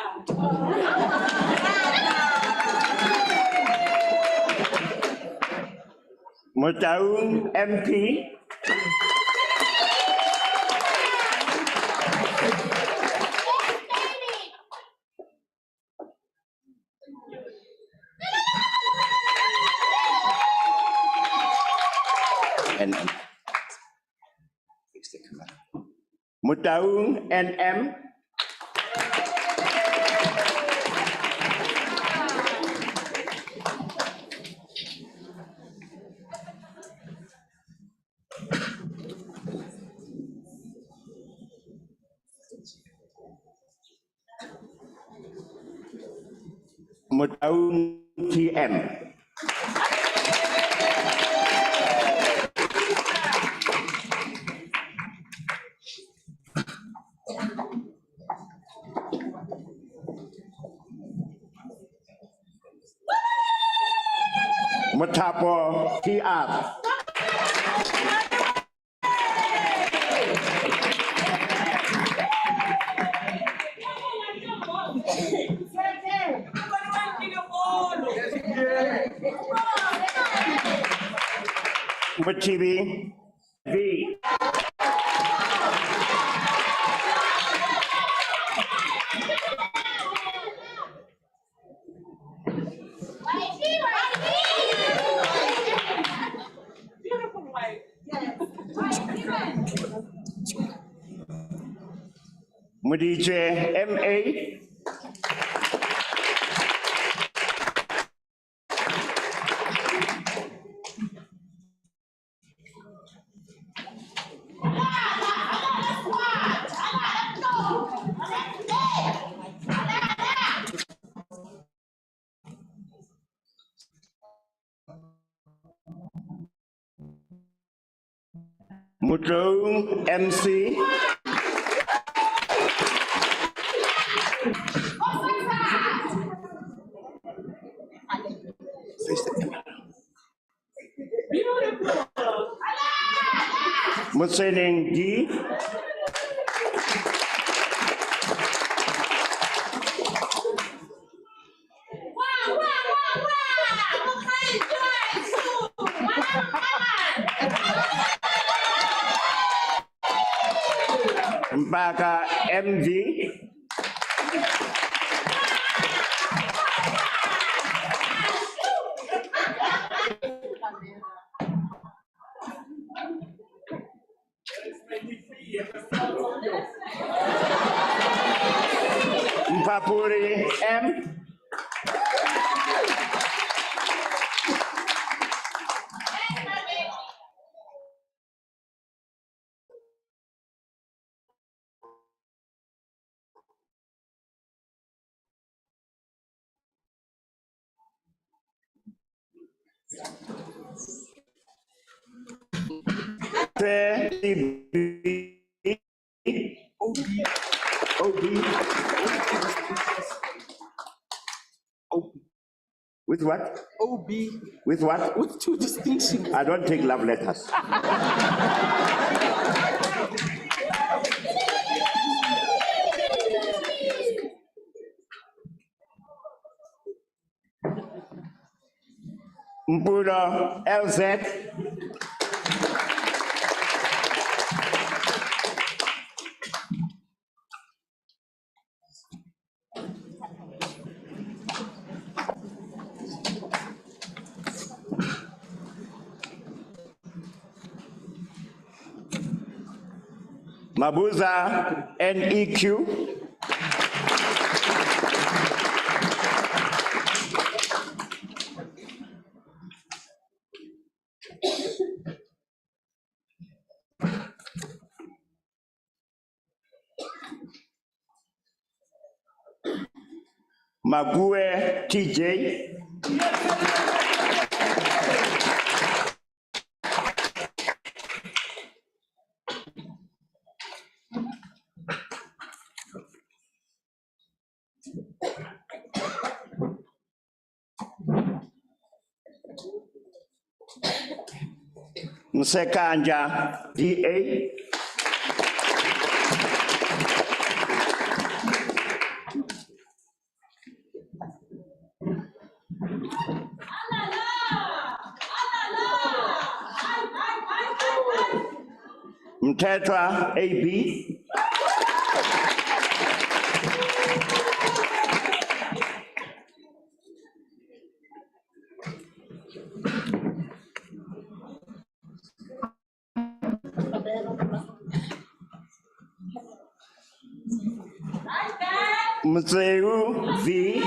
S3: Mutaung MP. And fix the camera. Mutaung NM. Mutaung TM. Matapo TR. Machibi V.
S7: Beautiful wife.
S3: Mudije MA. Mudrong MC. Musening D. Mpaka MV. Mpapuri M. With what?
S1: OB
S3: With what?
S1: with 2 distinctions.
S3: I don't take love letters. Mpudo LZ. Mabuza NEQ. Mague TJ. Msekanja DA. Mtetra AB. Mzeu V.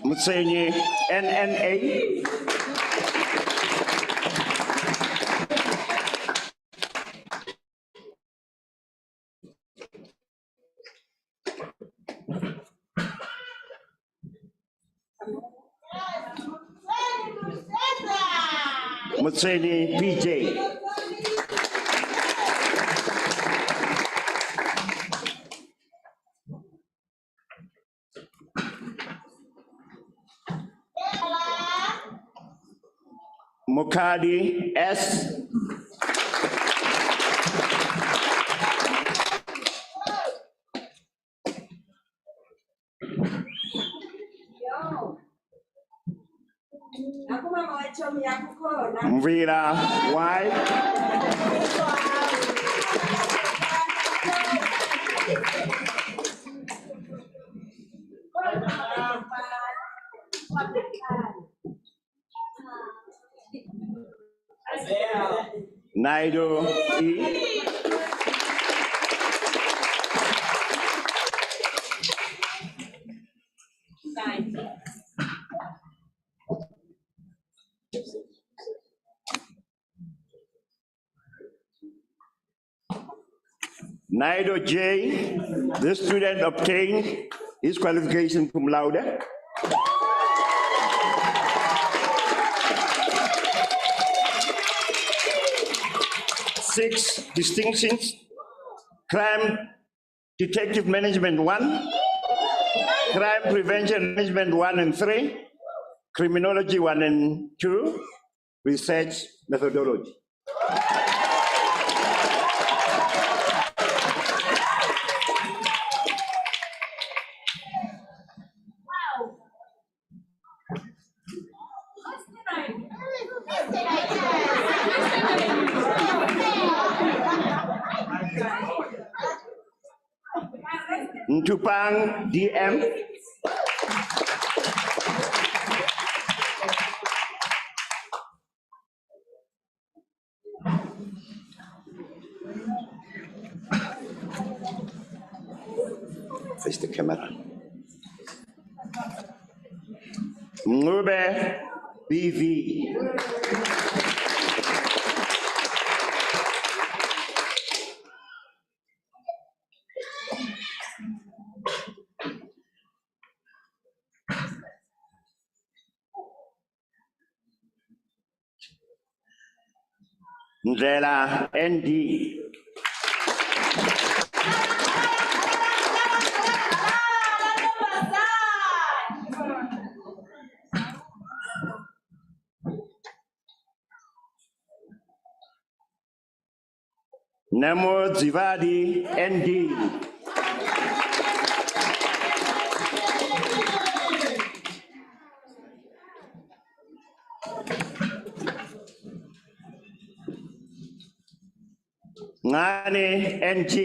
S3: Mutsenyi NNA. Mutsenyi PJ. Mukadi S. Mvira Y. Naido E. Naido J. This student obtained his qualification cum laude. Six distinctions: crime detective management 1, crime prevention management 1 and 3, criminology 1 and 2, research methodology. Ntupang DM. Face the camera. Ngube BV. Ndlela ND. Nemo Zivadi ND. Ngane NG.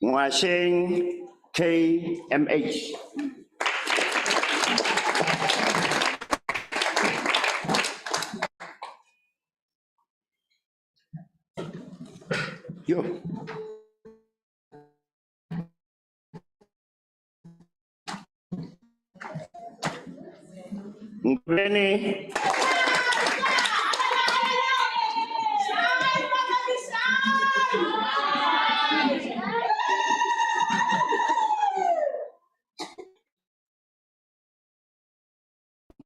S3: Ngwasheng KMH. Yo. Ngweni.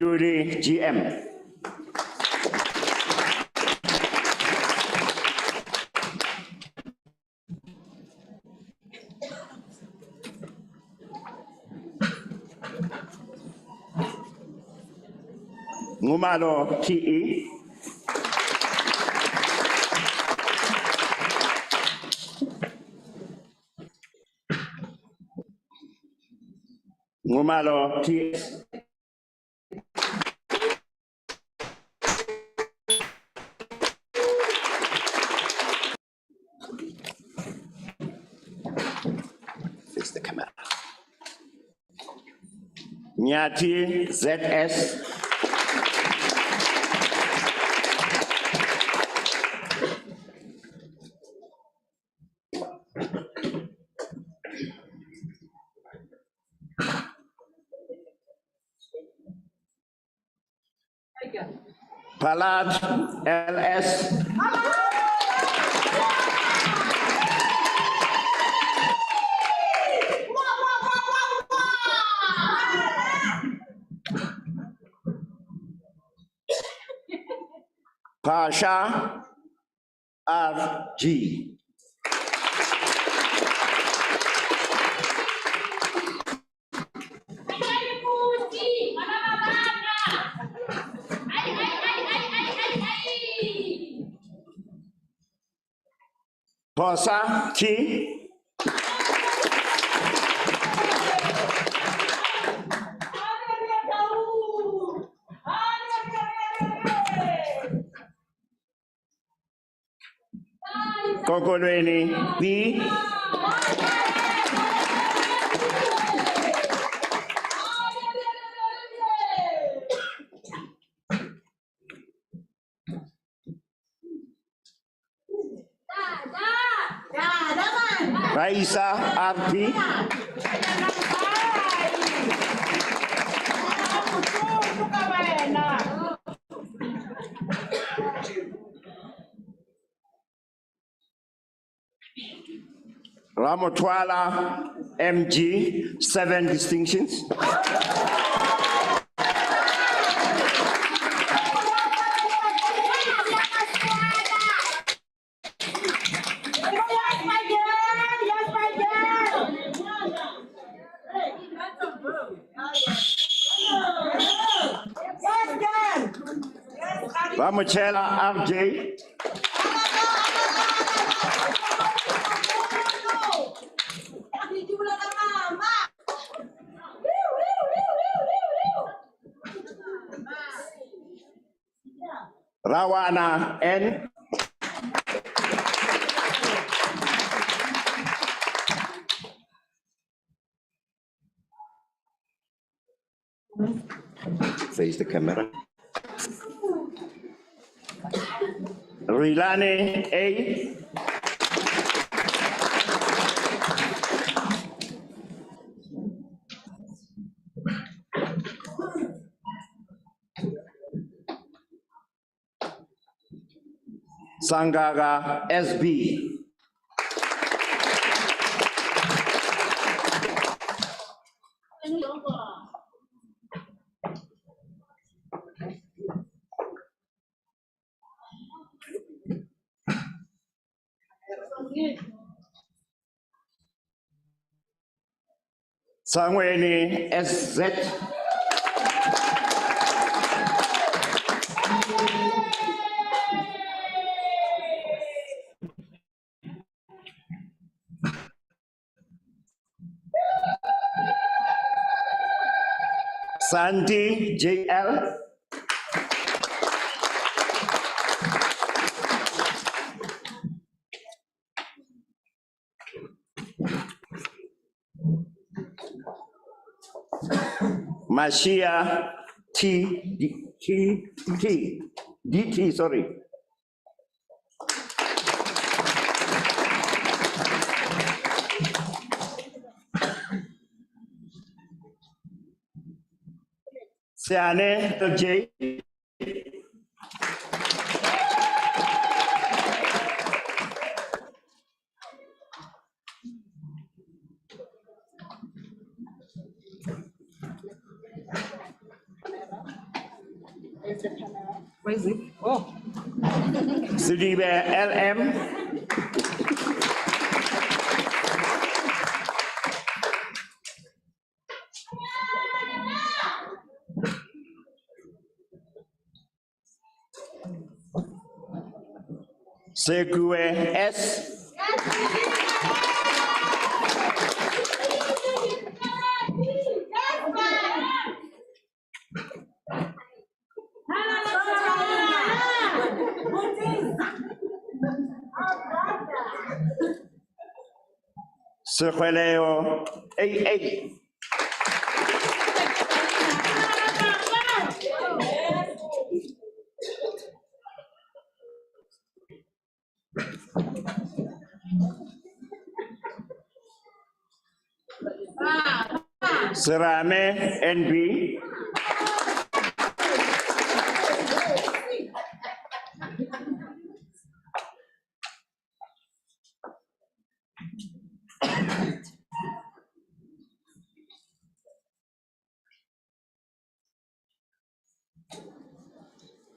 S3: Judy GM. Ngumalo TE. Ngumalo TS. Fix the camera. Nyati ZS. Palad LS. Pasha RG. Posa T. Kokolweni B. Raisa RP. Ramotwala MG, 7 distinctions. Ramochela RJ. Rawana N. Face the camera. Rilane A. Sangaga SB. Sangweni SZ. Sandy JL. Mashia DT, sorry. Siane LJ.
S7: Where is it? Oh.
S3: Sidibe LM. Sekue S. Sekweleo AA. Serame NB.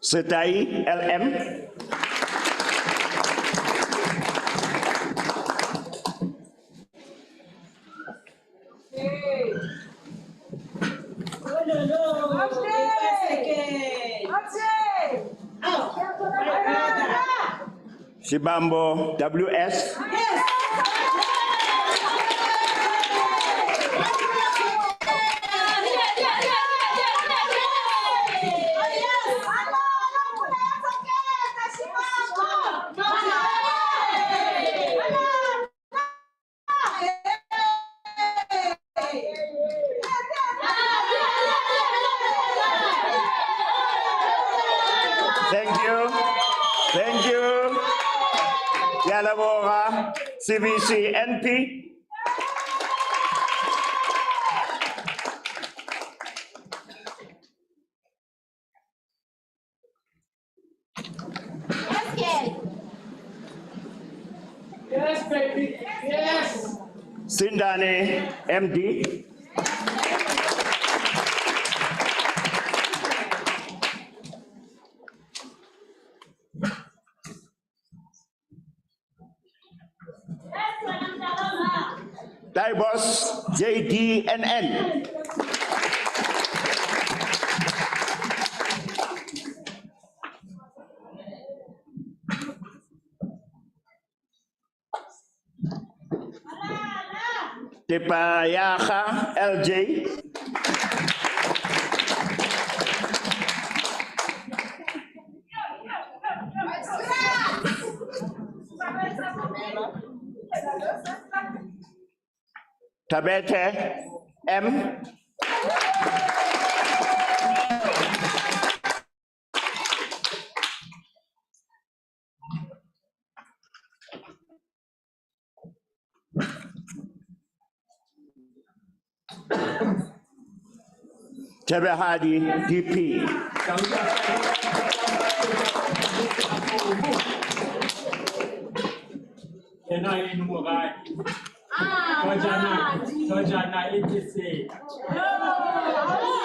S3: Setai LM. Shibambo WS. Thank you. Thank you. Yalabora, CVC NP.
S7: Yes, baby. Yes.
S3: Sindane MD. Daibos JDNN. Tepayaha LJ. Tabete M. Tebehadi DP.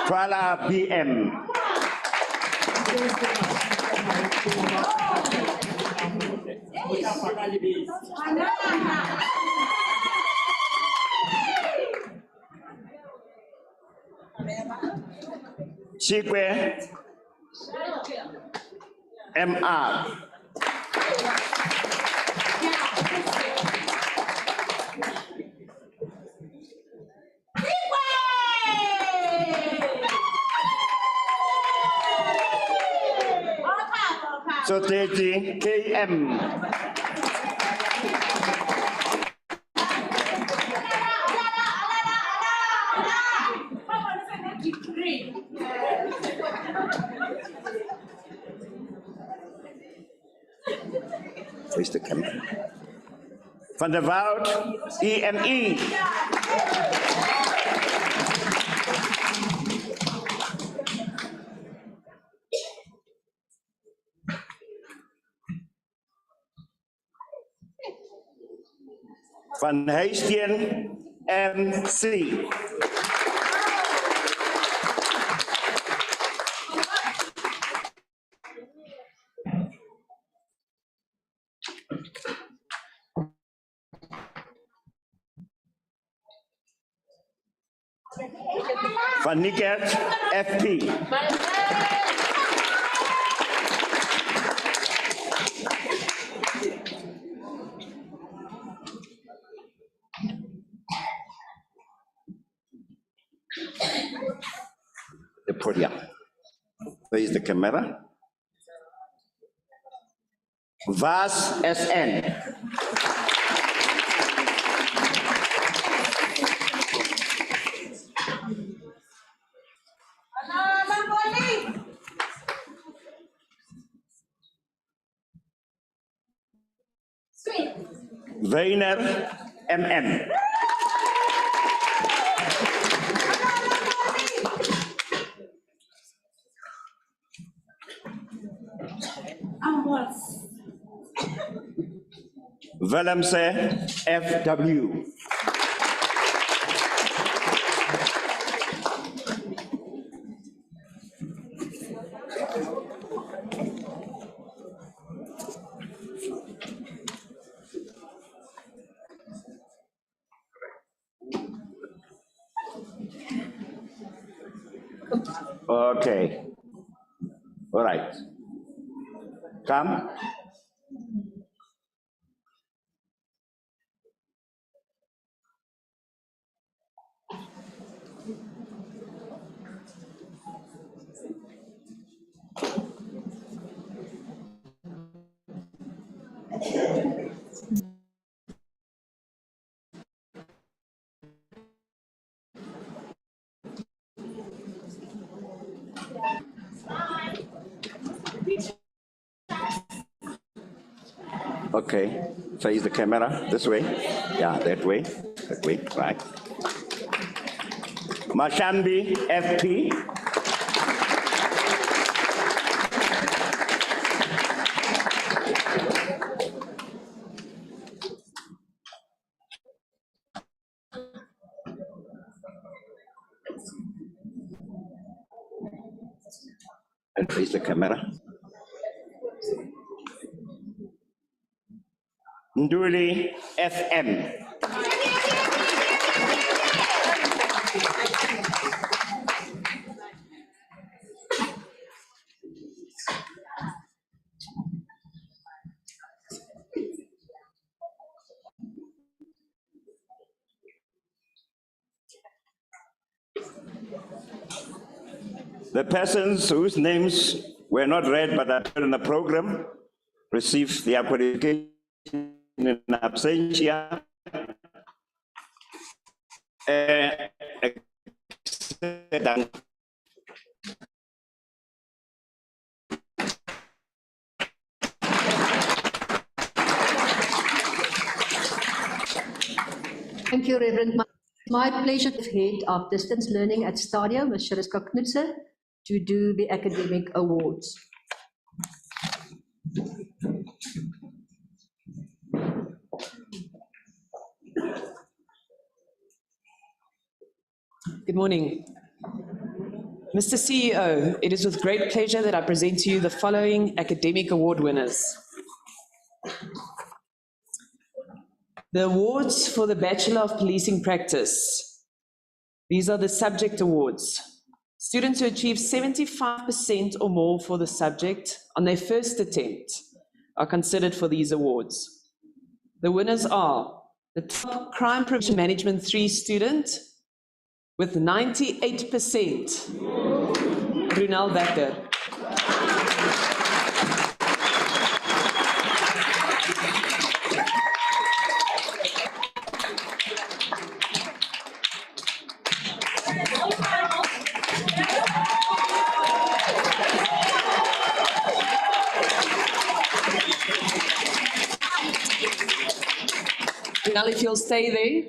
S3: Kuala BM. Chikwe MR. Soteti KM. the camera. Van der Woud, EME. Van Heestien, MC. Van Nickert, FP. The podium. Where is the camera? Vas SN. Weiner MM. Willemse FW. Okay. All right. Come. Okay, face the camera this way. Yeah, that way, right. Mashambi, FP. And face the camera. Nduli, FM. The persons whose names were not read but appeared in the program received their qualification in absentia.
S4: Thank you, Reverend. My pleasure to head of distance learning at STADIO, Ms. Shariska Knudsen, to do the academic awards.
S8: Good morning. Mr. CEO, it is with great pleasure that I present to you the following academic award winners. The awards for the Bachelor of Policing Practice. These are the subject awards. Students who achieve 75% or more for the subject on their first attempt are considered for these awards. The winners are the top Crime Prevention Management 3 student with 98%, Brunel Becker. Ronel, if you'll stay there.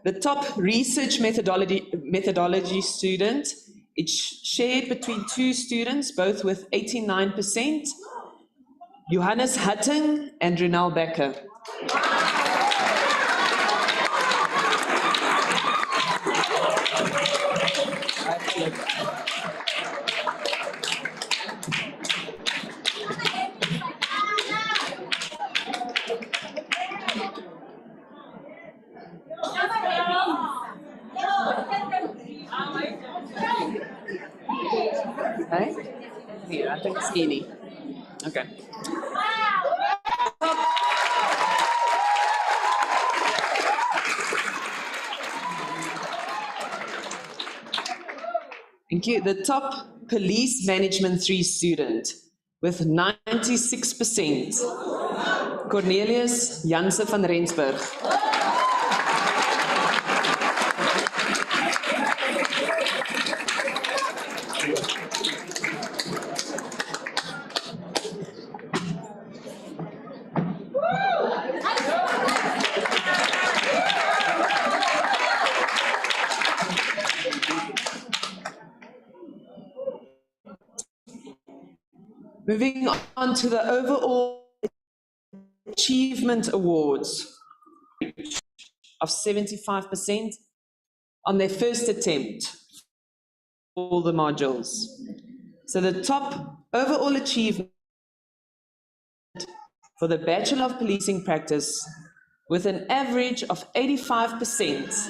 S8: The top research methodology student, it's shared between two students, both with 89%, Johannes Hutting and Ronel Becker. Okay. Here, I think it's Eni. Okay. Thank you. The top police management 3 student with 96%, Cornelius Janse van Rensburg. Moving on to the overall achievement awards of 75% on their first attempt for all the modules. So the top overall achievement for the Bachelor of Policing Practice with an average of 85%,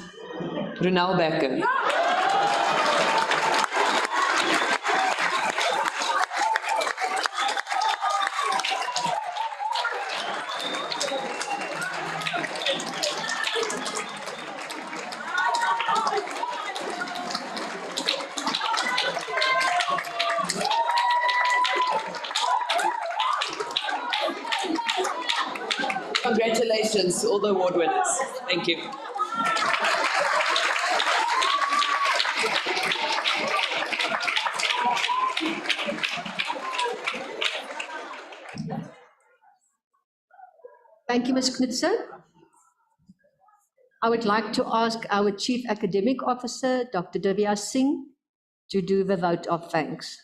S8: Ronel Becker. Congratulations to all the award winners. Thank you.
S4: Thank you, Ms. Knudsen. I would like to ask our Chief Academic Officer, Dr. Divya Singh, to do the vote of thanks.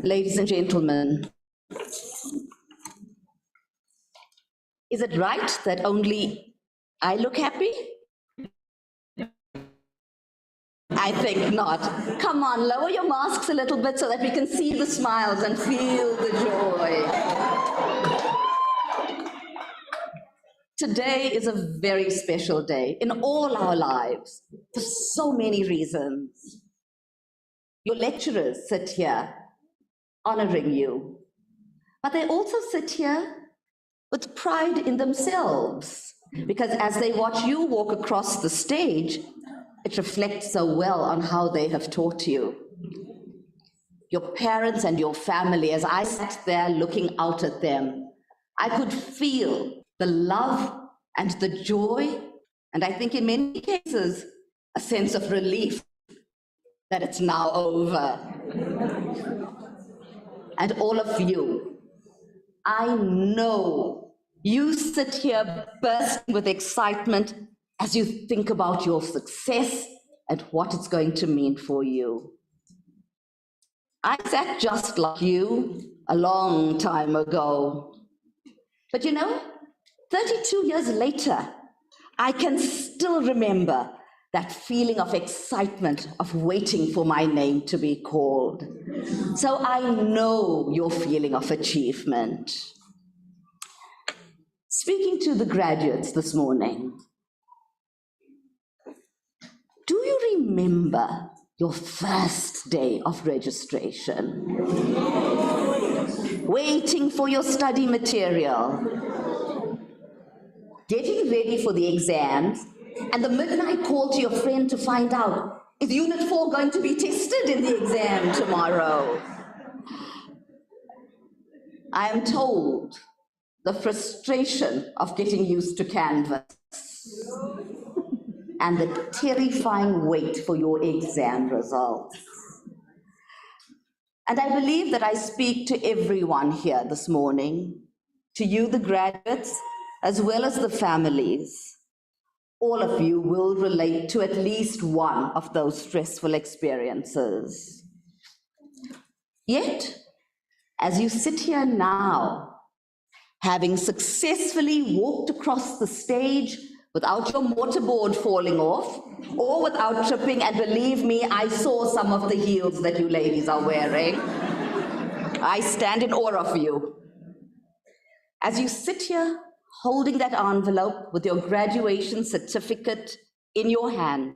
S2: Ladies and gentlemen, is it right that only I look happy? I think not. Come on, lower your masks a little bit so that we can see the smiles and feel the joy. Today is a very special day in all our lives for so many reasons. Your lecturers sit here honoring you, but they also sit here with pride in themselves, because as they watch you walk across the stage, it reflects so well on how they have taught you. Your parents and your family, as I sat there looking out at them, I could feel the love and the joy, and I think in many cases, a sense of relief that it's now over. And all of you, I know you sit here bursting with excitement as you think about your success and what it's going to mean for you. I sat just like you a long time ago. But you know, 32 years later, I can still remember that feeling of excitement of waiting for my name to be called. So I know your feeling of achievement. Speaking to the graduates this morning, do you remember your first day of registration? Waiting for your study material, getting ready for the exams, and the midnight call to your friend to find out, is Unit 4 going to be tested in the exam tomorrow? I am told the frustration of getting used to Canvas.
S9: and the terrifying wait for your exam results. And I believe that I speak to everyone here this morning, to you, the graduates, as well as the families. All of you will relate to at least one of those stressful experiences. Yet, as you sit here now, having successfully walked across the stage without your mortarboard falling off, or without tripping, and believe me, I saw some of the heels that you ladies are wearing. I stand in awe of you. As you sit here holding that envelope with your graduation certificate in your hand,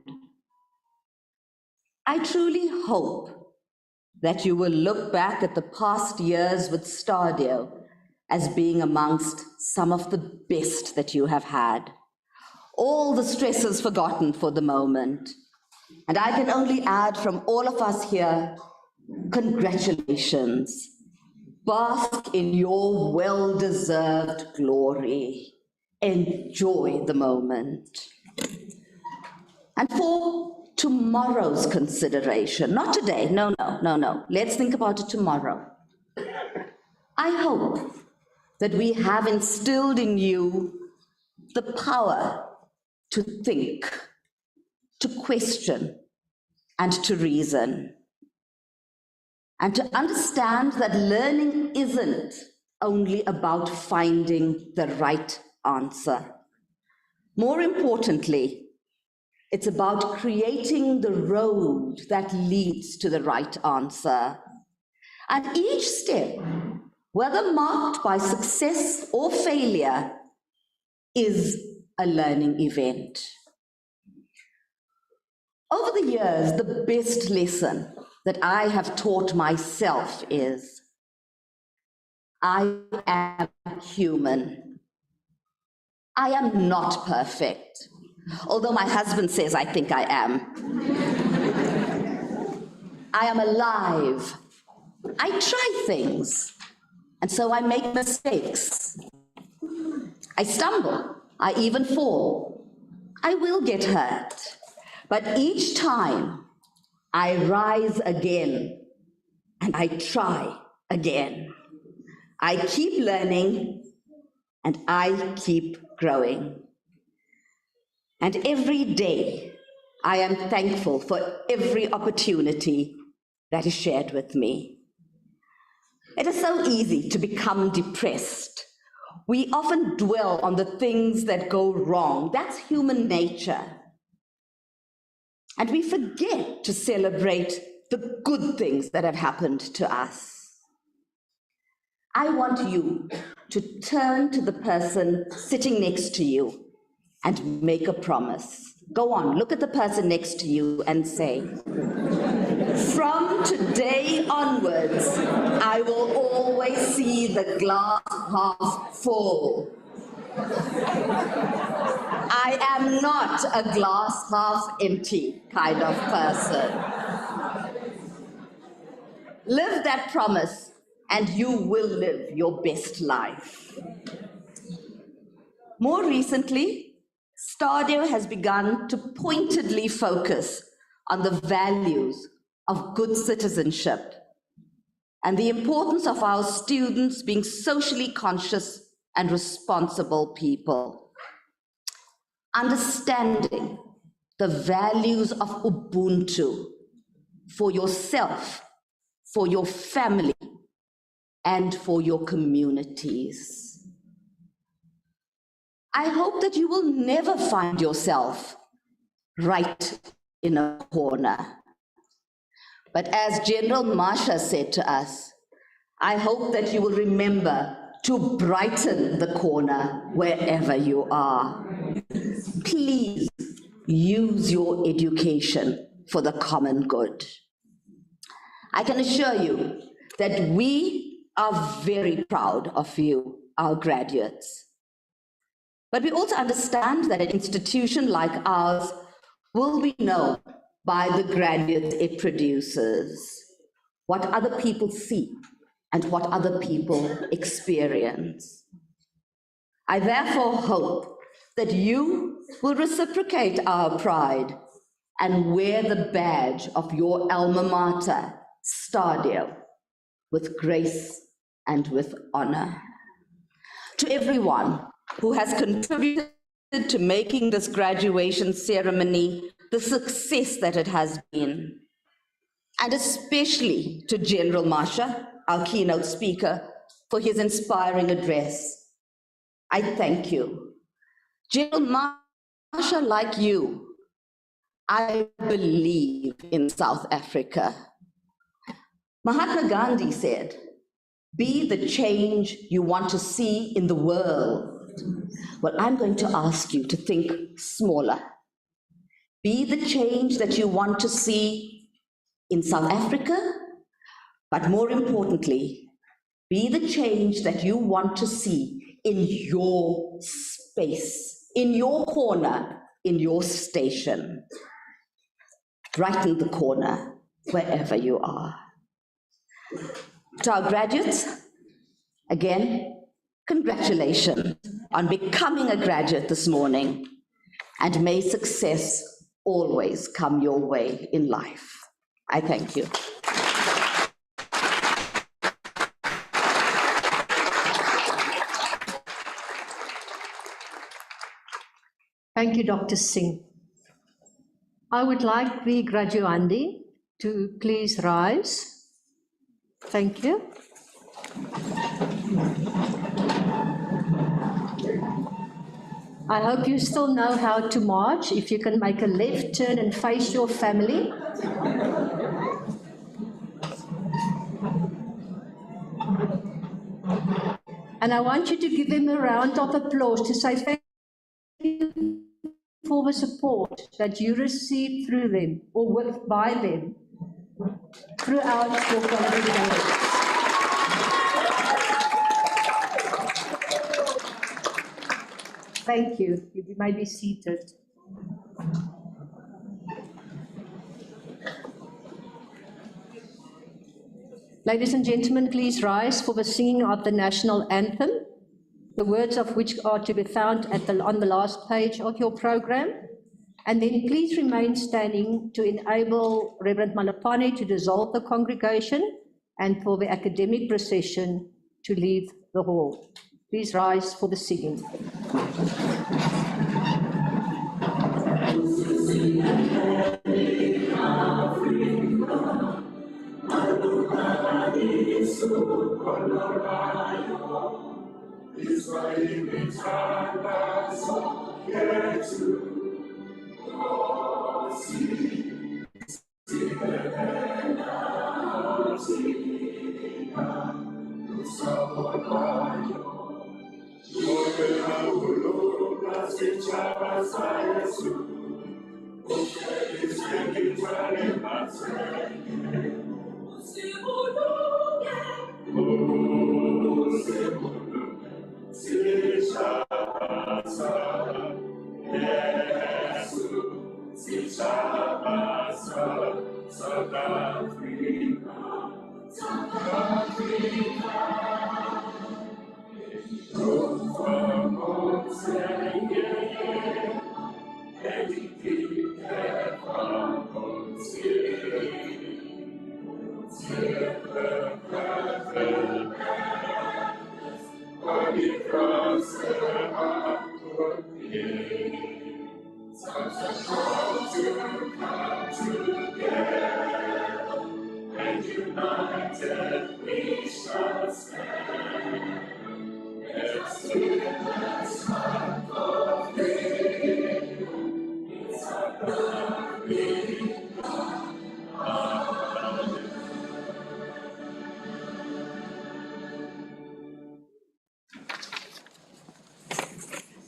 S9: I truly hope that you will look back at the past years with STADIO as being amongst some of the best that you have had. All the stresses forgotten for the moment. And I can only add from all of us here, congratulations. Bask in your well-deserved glory. Enjoy the moment. And for tomorrow's consideration, not today, no. Let's think about it tomorrow. I hope that we have instilled in you the power to think, to question, and to reason. And to understand that learning isn't only about finding the right answer. More importantly, it's about creating the road that leads to the right answer. And each step, whether marked by success or failure, is a learning event. Over the years, the best lesson that I have taught myself is, I am human. I am not perfect, although my husband says I think I am. I am alive. I try things, and so I make mistakes. I stumble. I even fall. I will get hurt. But each time I rise again and I try again. I keep learning and I keep growing. And every day I am thankful for every opportunity that is shared with me. It is so easy to become depressed. We often dwell on the things that go wrong. That's human nature. And we forget to celebrate the good things that have happened to us. I want you to turn to the person sitting next to you and make a promise. Go on, look at the person next to you and say, from today onwards, I will always see the glass half full. I am not a glass half empty kind of person. Live that promise and you will live your best life. More recently, STADIO has begun to pointedly focus on the values of good citizenship and the importance of our students being socially conscious and responsible people. Understanding the values of Ubuntu for yourself, for your family, and for your communities. I hope that you will never find yourself right in a corner. But as General Marsha said to us, I hope that you will remember to brighten the corner wherever you are. Please use your education for the common good. I can assure you that we are very proud of you, our graduates. But we also understand that an institution like ours will be known by the graduates it produces, what other people see and what other people experience. I therefore hope that you will reciprocate our pride and wear the badge of your alma mater, STADIO, with grace and with honor. To everyone who has contributed to making this graduation ceremony the success that it has been, and especially to General Masha, our keynote speaker, for his inspiring address, I thank you. General Masha, like you, I believe in South Africa. Mahatma Gandhi said, "Be the change you want to see in the world." Well, I'm going to ask you to think smaller. Be the change that you want to see in South Africa, but more importantly, be the change that you want to see in your space, in your corner, in your station, right in the corner, wherever you are. To our graduates, again, congratulations on becoming a graduate this morning, and may success always come your way in life. I thank you.
S4: Thank you, Dr. Singh. I would like the graduandi to please rise. Thank you. I hope you still know how to march. If you can make a left turn and face your family. And I want you to give them a round of applause to say thank you for the support that you received through them or by them throughout your college days. Thank you. You may be seated. Ladies and gentlemen, please rise for the singing of the national anthem, the words of which are to be found on the last page of your program. And then please remain standing to enable Reverend Malapane to dissolve the congregation and for the academic procession to leave the hall. Please rise for the singing.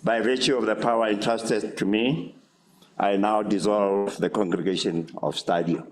S3: By virtue of the power entrusted to me, I now dissolve the congregation of STADIO.